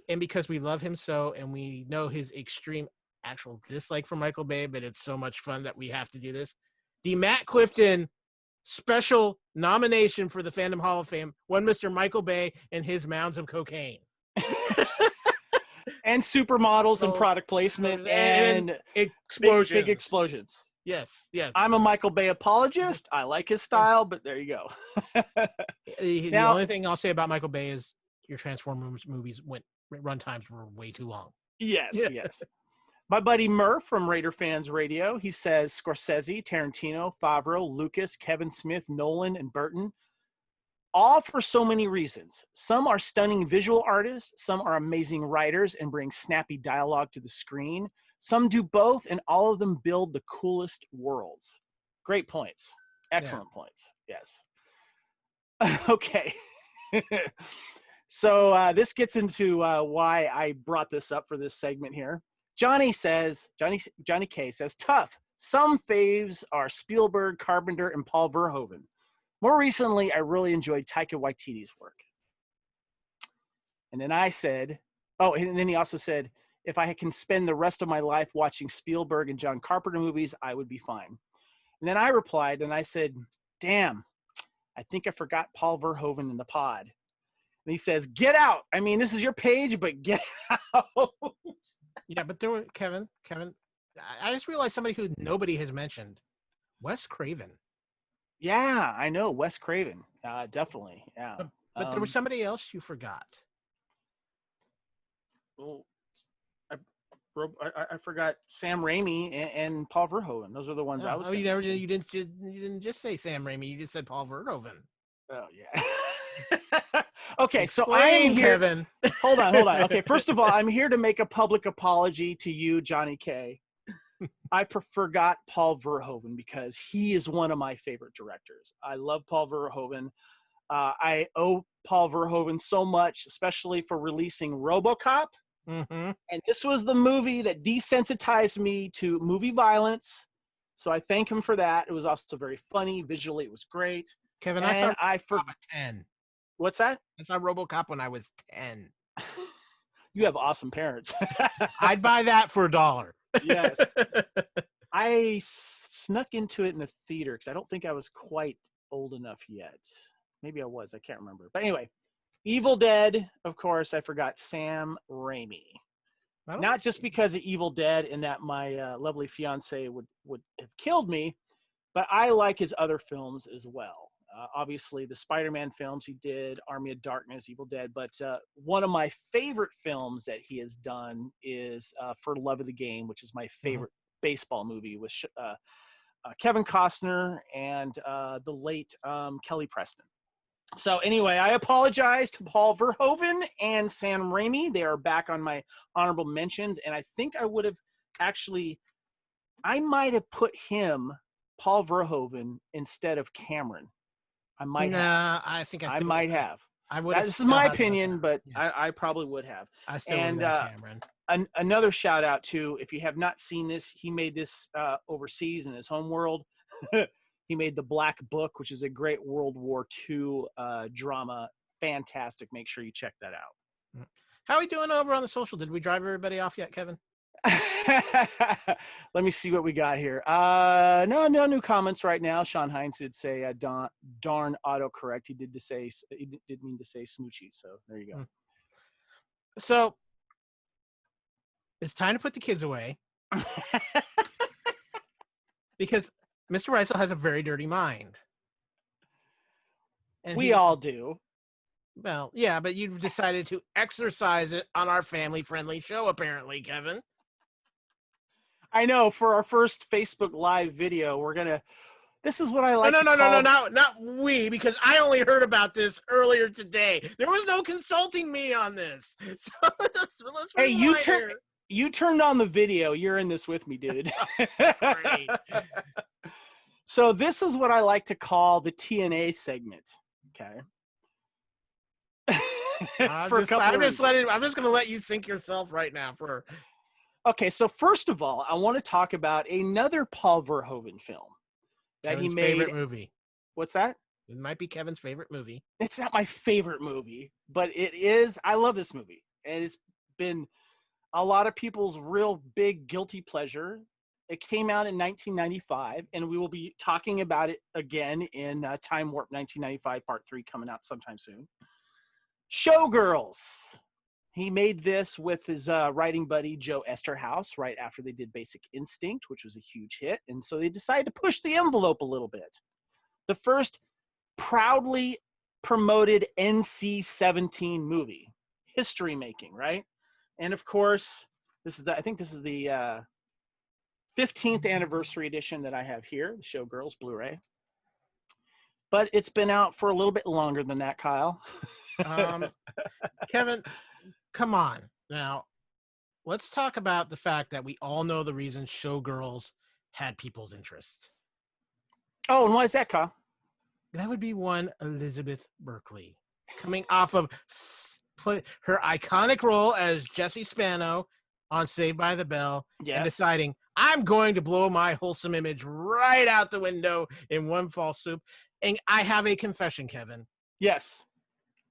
and because we love him so, and we know his extreme actual dislike for Michael Bay, but it's so much fun that we have to do this. The Matt Clifton special nomination for the Fandom Hall of Fame won Mr. Michael Bay and his mounds of cocaine. And supermodels and product placement and explosions. Big explosions. Yes. I'm a Michael Bay apologist. I like his style, but there you go. The only thing I'll say about Michael Bay is your Transformers movies run times were way too long. Yes. My buddy Murph from Raider Fans Radio, he says Scorsese, Tarantino, Favreau, Lucas, Kevin Smith, Nolan, and Burton, all for so many reasons. Some are stunning visual artists, some are amazing writers and bring snappy dialogue to the screen. Some do both, and all of them build the coolest worlds. Great points. Excellent points. Yes. Okay. So this gets into why I brought this up for this segment here. Johnny K says, tough. Some faves are Spielberg, Carpenter, and Paul Verhoeven. More recently, I really enjoyed Taika Waititi's work. And then I said, and then he also said, if I can spend the rest of my life watching Spielberg and John Carpenter movies, I would be fine. And then I replied and I said, damn, I think I forgot Paul Verhoeven in the pod. And he says, get out. I mean, this is your page, but get out. Yeah, but there were Kevin, I just realized somebody who nobody has mentioned, Wes Craven. Yeah, I know. Wes Craven. Definitely. Yeah. But there was somebody else you forgot. Well, I forgot Sam Raimi and Paul Verhoeven. Those are the ones I was. You didn't just say Sam Raimi. You just said Paul Verhoeven. Oh yeah. Okay, so I am here. Kevin. Hold on. Okay, first of all, I'm here to make a public apology to you, Johnny K. I forgot Paul Verhoeven because he is one of my favorite directors. I love Paul Verhoeven. I owe Paul Verhoeven so much, especially for releasing RoboCop. Mm-hmm. And this was the movie that desensitized me to movie violence. So I thank him for that. It was also very funny. Visually, it was great. Kevin, and I saw RoboCop at 10. What's that? I saw RoboCop when I was 10. You have awesome parents. I'd buy that for $1. Yes. I snuck into it in the theater because I don't think I was quite old enough yet. Maybe I was. I can't remember. But anyway, Evil Dead, of course, I forgot Sam Raimi. Not just because of Evil Dead and that my lovely fiance would have killed me, but I like his other films as well. Obviously, the Spider-Man films he did, Army of Darkness, Evil Dead. But one of my favorite films that he has done is For Love of the Game, which is my favorite baseball movie with Kevin Costner and the late Kelly Preston. So anyway, I apologize to Paul Verhoeven and Sam Raimi. They are back on my honorable mentions. And I think I would have I might have put Paul Verhoeven, instead of Cameron. I might have. I think I might have. I would. This is my opinion, but yeah. I probably would have. I still would have Cameron. Another shout out to, if you have not seen this, he made this overseas in his home world. He made The Black Book, which is a great World War II drama. Fantastic. Make sure you check that out. How are we doing over on the social? Did we drive everybody off yet, Kevin? Let me see what we got here. No new comments right now. Sean Hines did say darn autocorrect. He did mean to say smoochie. So there you go. So it's time to put the kids away because Mr. Reisel has a very dirty mind. And we all do. Well, yeah, but you've decided to exercise it on our family-friendly show, apparently, Kevin. I know. For our first Facebook Live video, this is what I like No, to call... not we, because I only heard about this earlier today. There was no consulting me on this. So let's hey, you turned on the video. You're in this with me, dude. Great. So this is what I like to call the TNA segment. Okay. I'm just going to let you think yourself right now. Okay, so first of all, I want to talk about another Paul Verhoeven film that Kevin's he made. Favorite movie. What's that? It might be Kevin's favorite movie. It's not my favorite movie, but it is. I love this movie, and it's been a lot of people's real big guilty pleasure. It came out in 1995, and we will be talking about it again in Time Warp 1995 Part 3 coming out sometime soon. Showgirls. He made this with his writing buddy Joe Esterhaus right after they did Basic Instinct, which was a huge hit, and so they decided to push the envelope a little bit. The first proudly promoted NC-17 movie. History making, right? And of course, I think this is the 15th anniversary edition that I have here, the Showgirls Blu-ray. But it's been out for a little bit longer than that, Kyle. Kevin, come on. Now, let's talk about the fact that we all know the reason Showgirls had people's interest. Oh, and why is that, Kyle? That would be one Elizabeth Berkley, coming off of her iconic role as Jessie Spano on Saved by the Bell, and deciding, I'm going to blow my wholesome image right out the window in one fall swoop. And I have a confession, Kevin. Yes.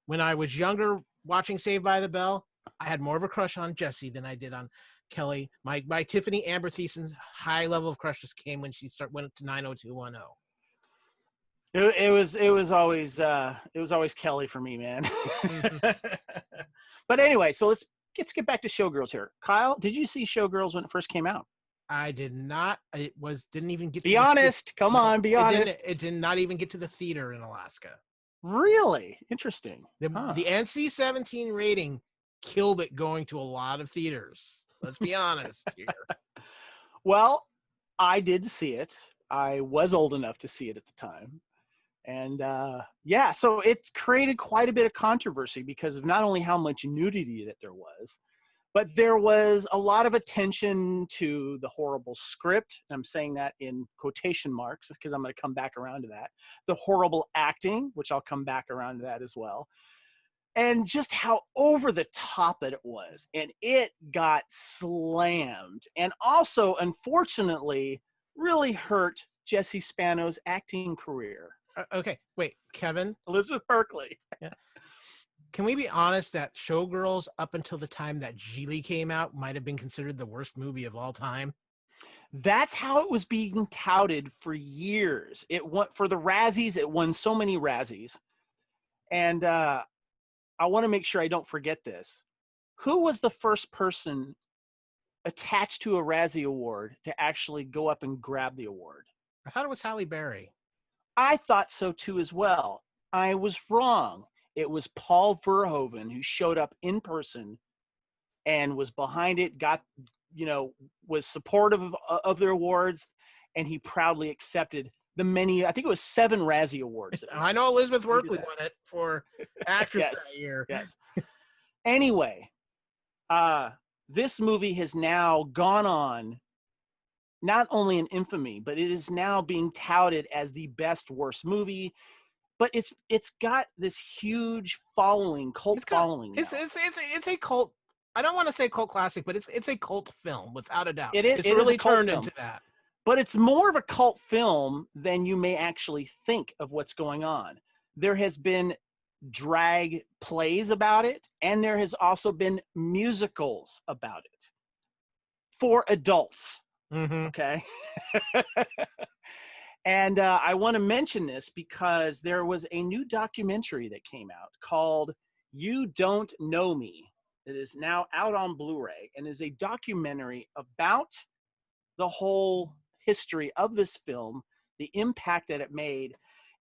When I was younger watching Saved by the Bell, I had more of a crush on Jessie than I did on Kelly. My Tiffany Amber Thiessen's high level of crush just came when she went to 90210. It was always Kelly for me, man. But anyway, so let's get back to Showgirls here. Kyle, did you see Showgirls when it first came out? I did not. Didn't even get. Be honest. Come on, be honest. It did not even get to the theater in Alaska. Really interesting. The NC-17 rating killed it going to a lot of theaters. Let's be honest here. Well, I did see it. I was old enough to see it at the time. And so it created quite a bit of controversy because of not only how much nudity that there was, but there was a lot of attention to the horrible script. I'm saying that in quotation marks because I'm going to come back around to that. The horrible acting, which I'll come back around to that as well. And just how over the top that it was. And it got slammed. And also, unfortunately, really hurt Jessie Spano's acting career. Okay, wait, Kevin? Elizabeth Berkley. Yeah. Can we be honest that Showgirls, up until the time that Geely came out, might have been considered the worst movie of all time? That's how it was being touted for years. It won for the Razzies. It won so many Razzies. And I want to make sure I don't forget this. Who was the first person attached to a Razzie Award to actually go up and grab the award? I thought it was Halle Berry. I thought so too as well. I was wrong. It was Paul Verhoeven who showed up in person and was behind it, was supportive of their awards, and he proudly accepted the many, I think it was 7 Razzie Awards. I know Elizabeth Berkley won it for actress that year. Yes. Anyway, this movie has now gone on not only in infamy, but it is now being touted as the best worst movie. But it's got this huge following, following. It's a cult. I don't want to say cult classic, but it's a cult film without a doubt. It is. It's it really is a cult turned film. into that. But it's more of a cult film than you may actually think of what's going on. There has been drag plays about it, and there has also been musicals about it. for adults. Mm-hmm. Okay. And I want to mention this because there was a new documentary that came out called You Don't Know Me. It is now out on Blu-ray and is a documentary about the whole history of this film, the impact that it made,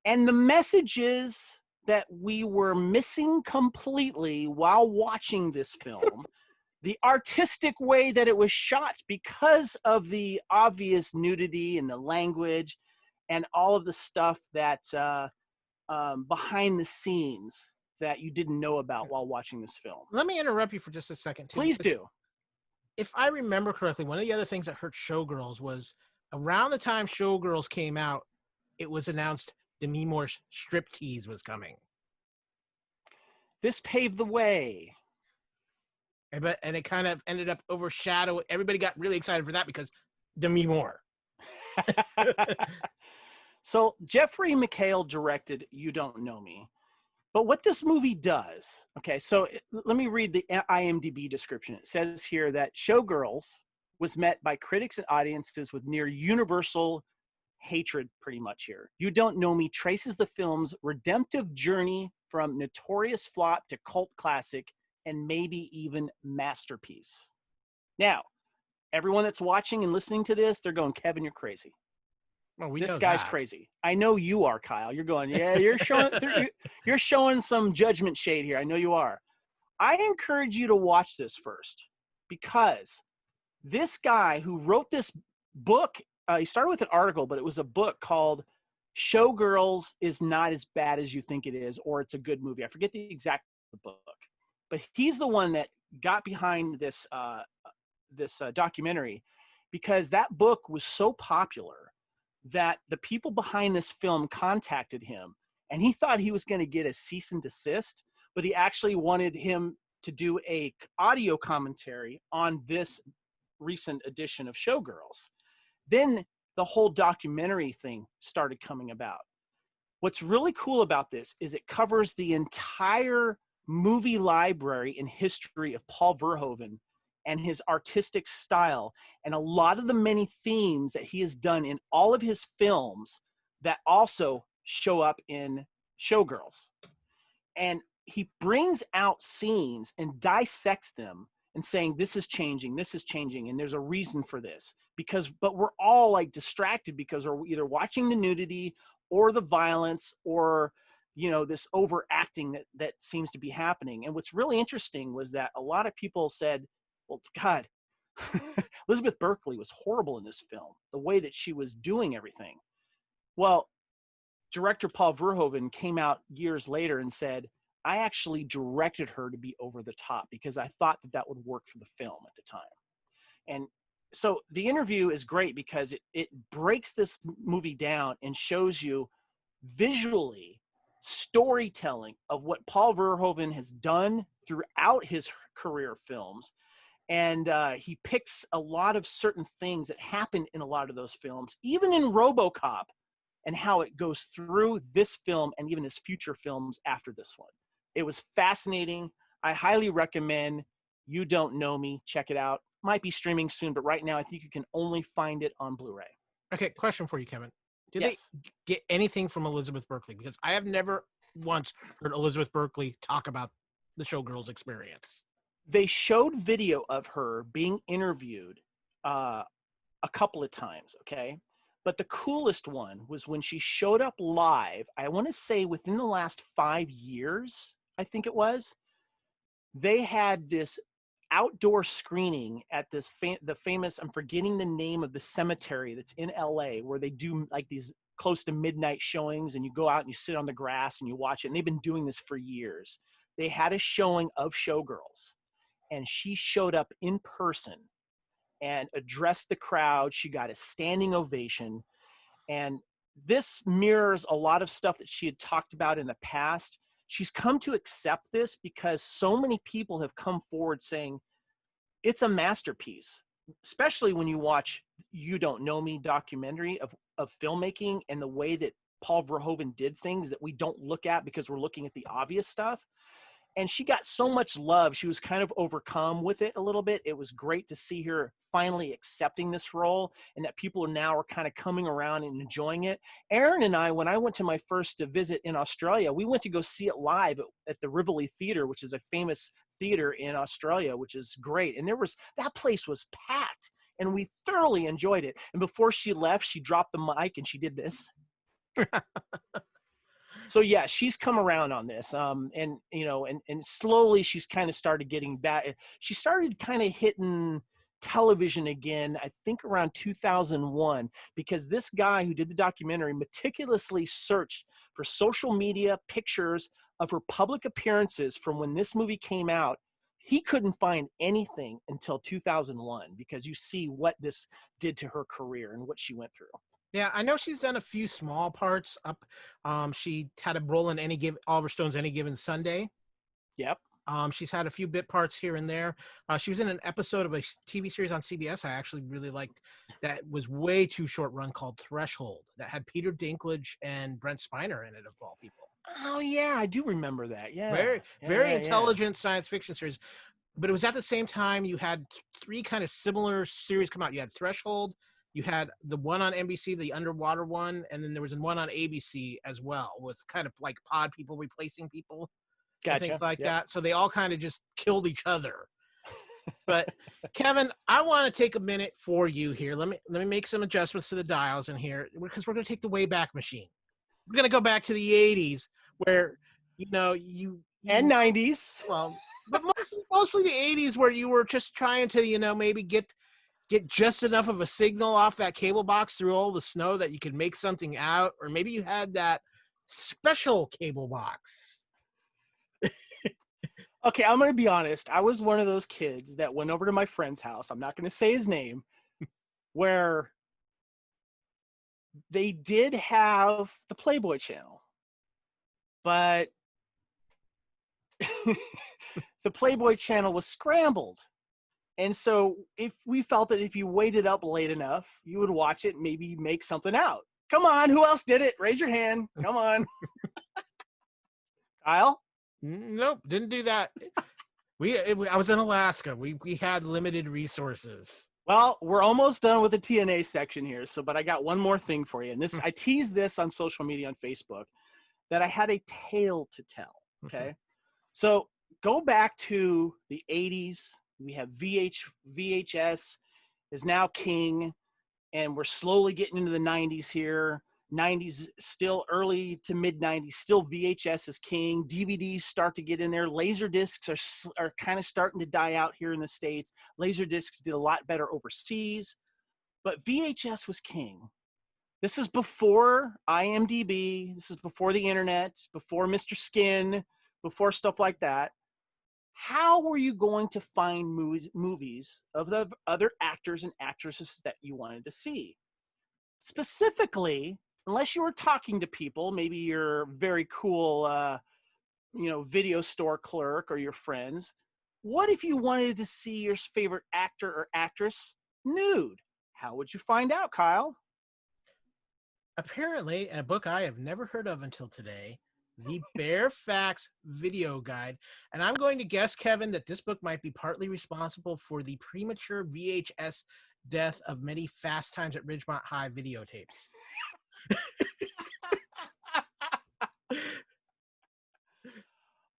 and the messages that we were missing completely while watching this film. The artistic way that it was shot because of the obvious nudity and the language and all of the stuff that behind the scenes that you didn't know about while watching this film. Let me interrupt you for just a second, too. Please do. If I remember correctly, one of the other things that hurt Showgirls was around the time Showgirls came out, it was announced Demi Moore's striptease was coming. This paved the way. And it kind of ended up overshadowing. Everybody got really excited for that because Demi Moore. So Jeffrey McHale directed You Don't Know Me. But what this movie does, okay, so let me read the IMDb description. It says here that Showgirls was met by critics and audiences with near universal hatred pretty much here. You Don't Know Me traces the film's redemptive journey from notorious flop to cult classic and maybe even masterpiece. Now, everyone that's watching and listening to this, they're going, Kevin, you're crazy. Well, This guy's crazy. I know you are, Kyle. You're going, yeah, you're showing some judgment shade here. I know you are. I encourage you to watch this first because this guy who wrote this book, he started with an article, but it was a book called Showgirls is Not as Bad as You Think It Is, or It's a Good Movie. I forget the exact book, but he's the one that got behind this documentary because that book was so popular that the people behind this film contacted him, and he thought he was going to get a cease and desist, but he actually wanted him to do a audio commentary on this recent edition of Showgirls. Then the whole documentary thing started coming about. What's really cool about this is it covers the entire movie library and history of Paul Verhoeven and his artistic style, and a lot of the many themes that he has done in all of his films that also show up in Showgirls. And he brings out scenes and dissects them and saying, this is changing, and there's a reason for this. But we're all like distracted because we're either watching the nudity or the violence or, you know, this overacting that seems to be happening. And what's really interesting was that a lot of people said, well, God, Elizabeth Berkley was horrible in this film, the way that she was doing everything. Well, director Paul Verhoeven came out years later and said, I actually directed her to be over the top because I thought that would work for the film at the time. And so the interview is great because it breaks this movie down and shows you visually storytelling of what Paul Verhoeven has done throughout his career films. And he picks a lot of certain things that happen in a lot of those films, even in RoboCop, and how it goes through this film and even his future films after this one. It was fascinating. I highly recommend You Don't Know Me. Check it out. Might be streaming soon, but right now I think you can only find it on Blu-ray. Okay, question for you, Kevin. Did Yes. they get anything from Elizabeth Berkley? Because I have never once heard Elizabeth Berkley talk about the Showgirls experience. They showed video of her being interviewed a couple of times, okay? But the coolest one was when she showed up live, I want to say within the last 5 years, I think it was. They had this outdoor screening at this the famous, I'm forgetting the name of the cemetery that's in LA, where they do like these close to midnight showings and you go out and you sit on the grass and you watch it. And they've been doing this for years. They had a showing of Showgirls. And she showed up in person and addressed the crowd. She got a standing ovation. And this mirrors a lot of stuff that she had talked about in the past. She's come to accept this because so many people have come forward saying it's a masterpiece, especially when you watch You Don't Know Me documentary of filmmaking and the way that Paul Verhoeven did things that we don't look at because we're looking at the obvious stuff. and she got so much love. She was kind of overcome with it a little bit. It was great to see her finally accepting this role, and that people now are kind of coming around and enjoying it. Aaron and I, when I went to my first visit in Australia, we went to go see it live at the Rivoli Theatre, which is a famous theater in Australia, which is great. And that place was packed, and we thoroughly enjoyed it. And before she left, she dropped the mic and she did this. So yeah, she's come around on this, and slowly she's kind of started getting back. She started kind of hitting television again, I think around 2001, because this guy who did the documentary meticulously searched for social media pictures of her public appearances from when this movie came out. He couldn't find anything until 2001, because you see what this did to her career and what she went through. Yeah, I know she's done a few small parts up. She had a role in Oliver Stone's Any Given Sunday. Yep. She's had a few bit parts here and there. She was in an episode of a TV series on CBS I actually really liked that was way too short run, called Threshold, that had Peter Dinklage and Brent Spiner in it, of all people. Oh yeah, I do remember that. Yeah. Very intelligent science fiction series. But it was at the same time you had three kind of similar series come out. You had Threshold, you had the one on NBC, the underwater one, and then there was one on ABC as well, with kind of like pod people replacing people. Gotcha. Things like that. So they all kind of just killed each other. But Kevin, I want to take a minute for you here. Let me make some adjustments to the dials in here, because we're going to take the Wayback Machine. We're going to go back to the 80s, where you and 90s. Well, but mostly the 80s, where you were just trying to maybe get just enough of a signal off that cable box through all the snow that you could make something out, or maybe you had that special cable box. Okay, I'm going to be honest. I was one of those kids that went over to my friend's house. I'm not going to say his name, where they did have the Playboy channel, but the Playboy channel was scrambled. And so if we felt that if you waited up late enough, you would watch it and maybe make something out. Come on, who else did it? Raise your hand. Come on. Kyle? Nope, didn't do that. I was in Alaska. We had limited resources. Well, we're almost done with the TNA section here. But I got one more thing for you. And I teased this on social media on Facebook, that I had a tale to tell. Okay. So go back to the 80s. We have VHS is now king, and we're slowly getting into the 90s here. 90s, still early to mid 90s, still VHS is king. DVDs start to get in there. Laser discs are kind of starting to die out here in the States. Laser discs did a lot better overseas, but VHS was king. This is before IMDb. This is before the internet, before Mr. Skin, before stuff like that. How were you going to find movies of the other actors and actresses that you wanted to see? Specifically, unless you were talking to people, maybe your very cool, video store clerk or your friends. What if you wanted to see your favorite actor or actress nude? How would you find out, Kyle? Apparently, in a book I have never heard of until today, the Bare Facts Video Guide. And I'm going to guess, Kevin, that this book might be partly responsible for the premature VHS death of many Fast Times at Ridgemont High videotapes.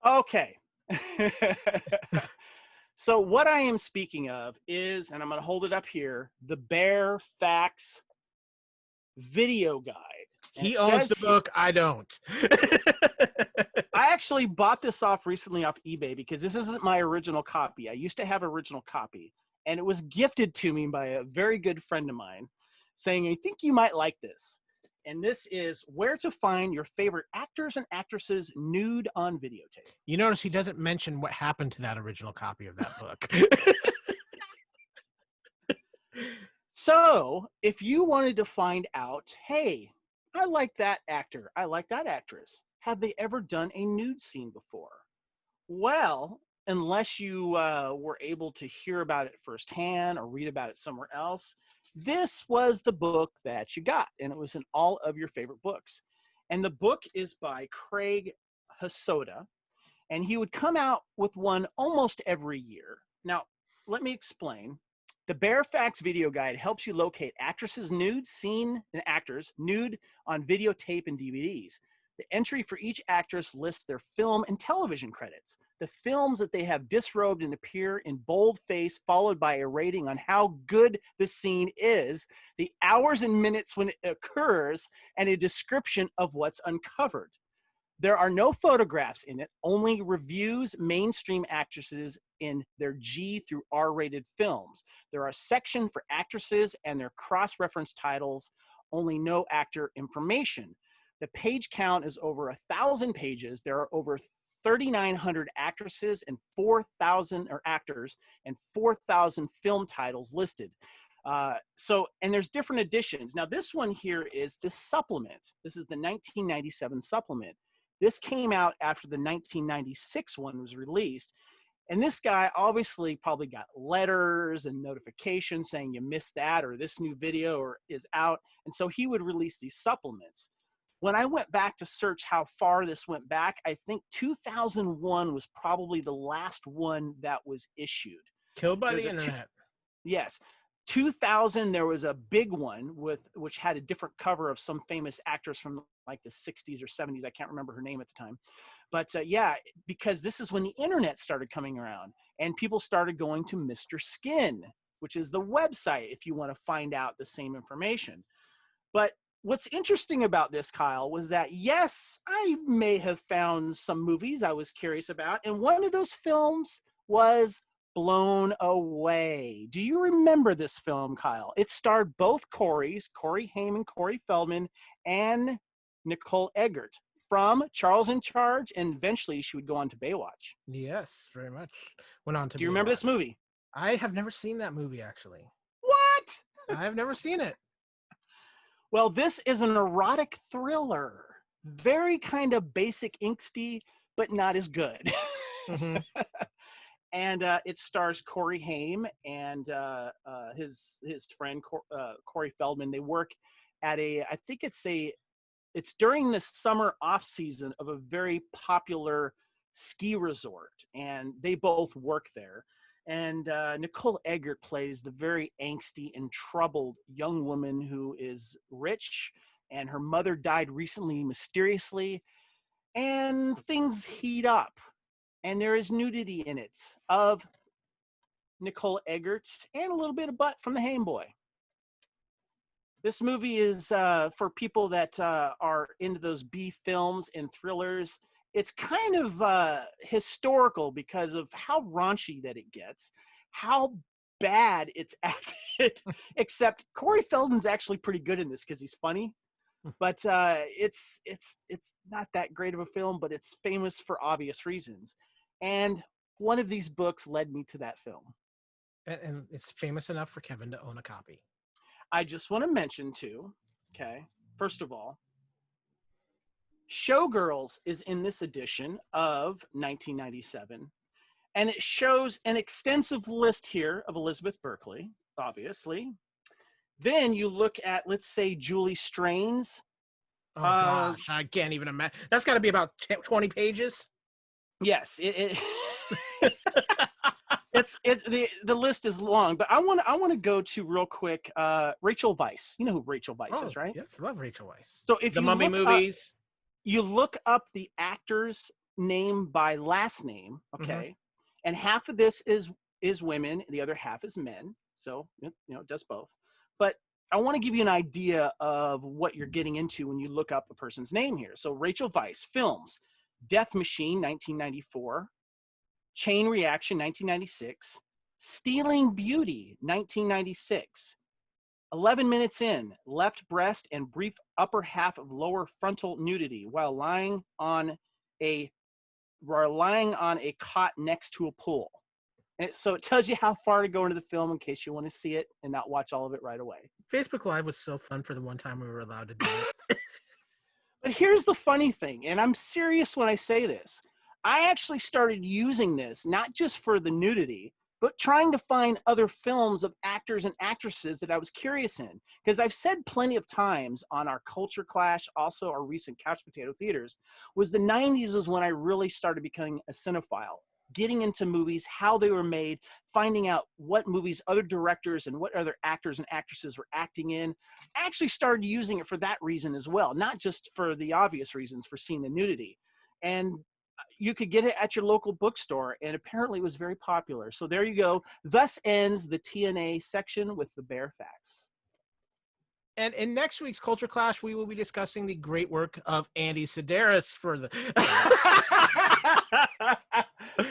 Okay. So what I am speaking of is, and I'm going to hold it up here, the Bare Facts Video Guide. He owns the book. I don't. I actually bought this off recently off eBay, because this isn't my original copy. I used to have an original copy, and it was gifted to me by a very good friend of mine, saying, I think you might like this. And this is where to find your favorite actors and actresses nude on videotape. You notice he doesn't mention what happened to that original copy of that book. So if you wanted to find out, hey, I like that actor, I like that actress, have they ever done a nude scene before? Well, unless you were able to hear about it firsthand or read about it somewhere else, this was the book that you got, and it was in all of your favorite books. And the book is by Craig Hasoda, And he would come out with one almost every year. Now, let me explain. The Bare Facts video guide helps you locate actresses nude, scene and actors nude on videotape and DVDs. The entry for each actress lists their film and television credits, the films that they have disrobed and appear in boldface, followed by a rating on how good the scene is, the hours and minutes when it occurs, and a description of what's uncovered. There are no photographs in it, only reviews mainstream actresses in their G through R-rated films. There are sections for actresses and their cross-reference titles, only no actor information. The page count is over 1,000 pages. There are over 3,900 actresses and 4,000 or actors and 4,000 film titles listed. And there's different editions. Now this one here is the supplement. This is the 1997 supplement. This came out after the 1996 one was released. And this guy obviously probably got letters and notifications saying you missed that or this new video is out. And so he would release these supplements. When I went back to search how far this went back, I think 2001 was probably the last one that was issued. Killed by the internet. Yes. 2000, there was a big one which had a different cover of some famous actress from like the 60s or 70s. I can't remember her name at the time. But yeah, because this is when the internet started coming around and people started going to Mr. Skin, which is the website if you want to find out the same information. But what's interesting about this, Kyle, was that, yes, I may have found some movies I was curious about. And one of those films was Blown Away. Do you remember this film, Kyle? It starred both Corys, Corey Haim and Corey Feldman, and Nicole Eggert from Charles in Charge, and eventually she would go on to Baywatch. Yes, very much. Went on to Do you remember this movie? I have never seen that movie, actually. What? I have never seen it. Well, this is an erotic thriller. Very kind of basic angsty, but not as good. Mm-hmm. And it stars Corey Haim and his friend Corey Feldman. They work at I think it's during the summer off season of a very popular ski resort, and they both work there. And Nicole Eggert plays the very angsty and troubled young woman who is rich, and her mother died recently mysteriously, and things heat up. And there is nudity in it of Nicole Eggert and a little bit of butt from the Haim boy. This movie is for people that are into those B films and thrillers. It's kind of historical because of how raunchy that it gets, how bad it's acted, except Corey Feldman's actually pretty good in this because he's funny. But it's not that great of a film, but it's famous for obvious reasons. And one of these books led me to that film. And it's famous enough for Kevin to own a copy. I just want to mention too, okay, first of all, Showgirls is in this edition of 1997, and it shows an extensive list here of Elizabeth Berkley, obviously. Then you look at, let's say, Julie Strain's. Oh, gosh, I can't even imagine. That's got to be about 20 pages. Yes, the list is long, but I want to go to real quick. Rachel Weisz, you know who Rachel Weisz is, right? Yes, I love Rachel Weisz. So if the you Mummy movies, you look up the actor's name by last name, okay, and half of this is women, the other half is men. So it does both. But I want to give you an idea of what you're getting into when you look up a person's name here. So Rachel Weisz, films. Death Machine, 1994, Chain Reaction, 1996, Stealing Beauty, 1996, 11 Minutes In, left breast and brief upper half of lower frontal nudity while lying on a cot next to a pool. And so it tells you how far to go into the film in case you want to see it and not watch all of it right away. Facebook Live was so fun for the one time we were allowed to do it. But here's the funny thing, and I'm serious when I say this. I actually started using this, not just for the nudity, but trying to find other films of actors and actresses that I was curious in. Because I've said plenty of times on our Culture Clash, also our recent Couch Potato Theaters, was the 90s was when I really started becoming a cinephile, getting into movies, how they were made, finding out what movies other directors and what other actors and actresses were acting in. I actually started using it for that reason as well, not just for the obvious reasons for seeing the nudity. And you could get it at your local bookstore, and apparently it was very popular. So there you go. Thus ends the TNA section with the bare facts. And in next week's Culture Clash, we will be discussing the great work of Andy Sedaris for the.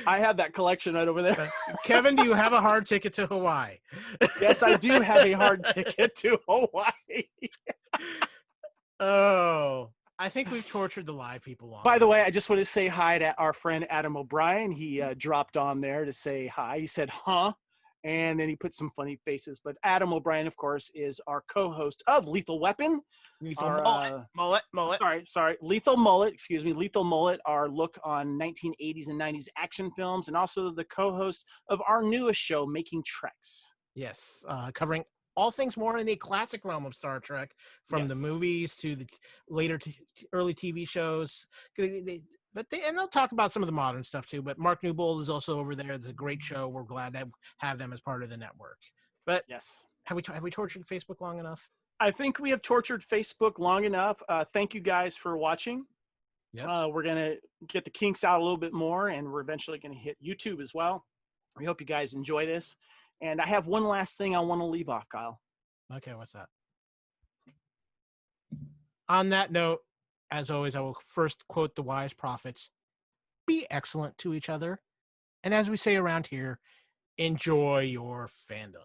I have that collection right over there. Kevin, do you have a hard ticket to Hawaii? Yes, I do have a hard ticket to Hawaii. Oh, I think we've tortured the live people long. By the way, I just want to say hi to our friend Adam O'Brien. He dropped on there to say hi. He said, huh? And then he put some funny faces. But Adam O'Brien, of course, is our co-host of Lethal Weapon. Mullet. Sorry. Lethal Mullet, Lethal Mullet, our look on 1980s and 90s action films, and also the co-host of our newest show, Making Treks. Yes, covering all things more in the classic realm of Star Trek, from the movies to the later early TV shows. And they'll talk about some of the modern stuff too. But Mark Newbold is also over there. It's a great show. We're glad to have them as part of the network. But yes, have we tortured Facebook long enough? I think we have tortured Facebook long enough. Thank you guys for watching. Yep. We're gonna get the kinks out a little bit more, and we're eventually gonna hit YouTube as well. We hope you guys enjoy this. And I have one last thing I want to leave off, Kyle. Okay, what's that? On that note, as always, I will first quote the wise prophets: be excellent to each other. And as we say around here, enjoy your fandom.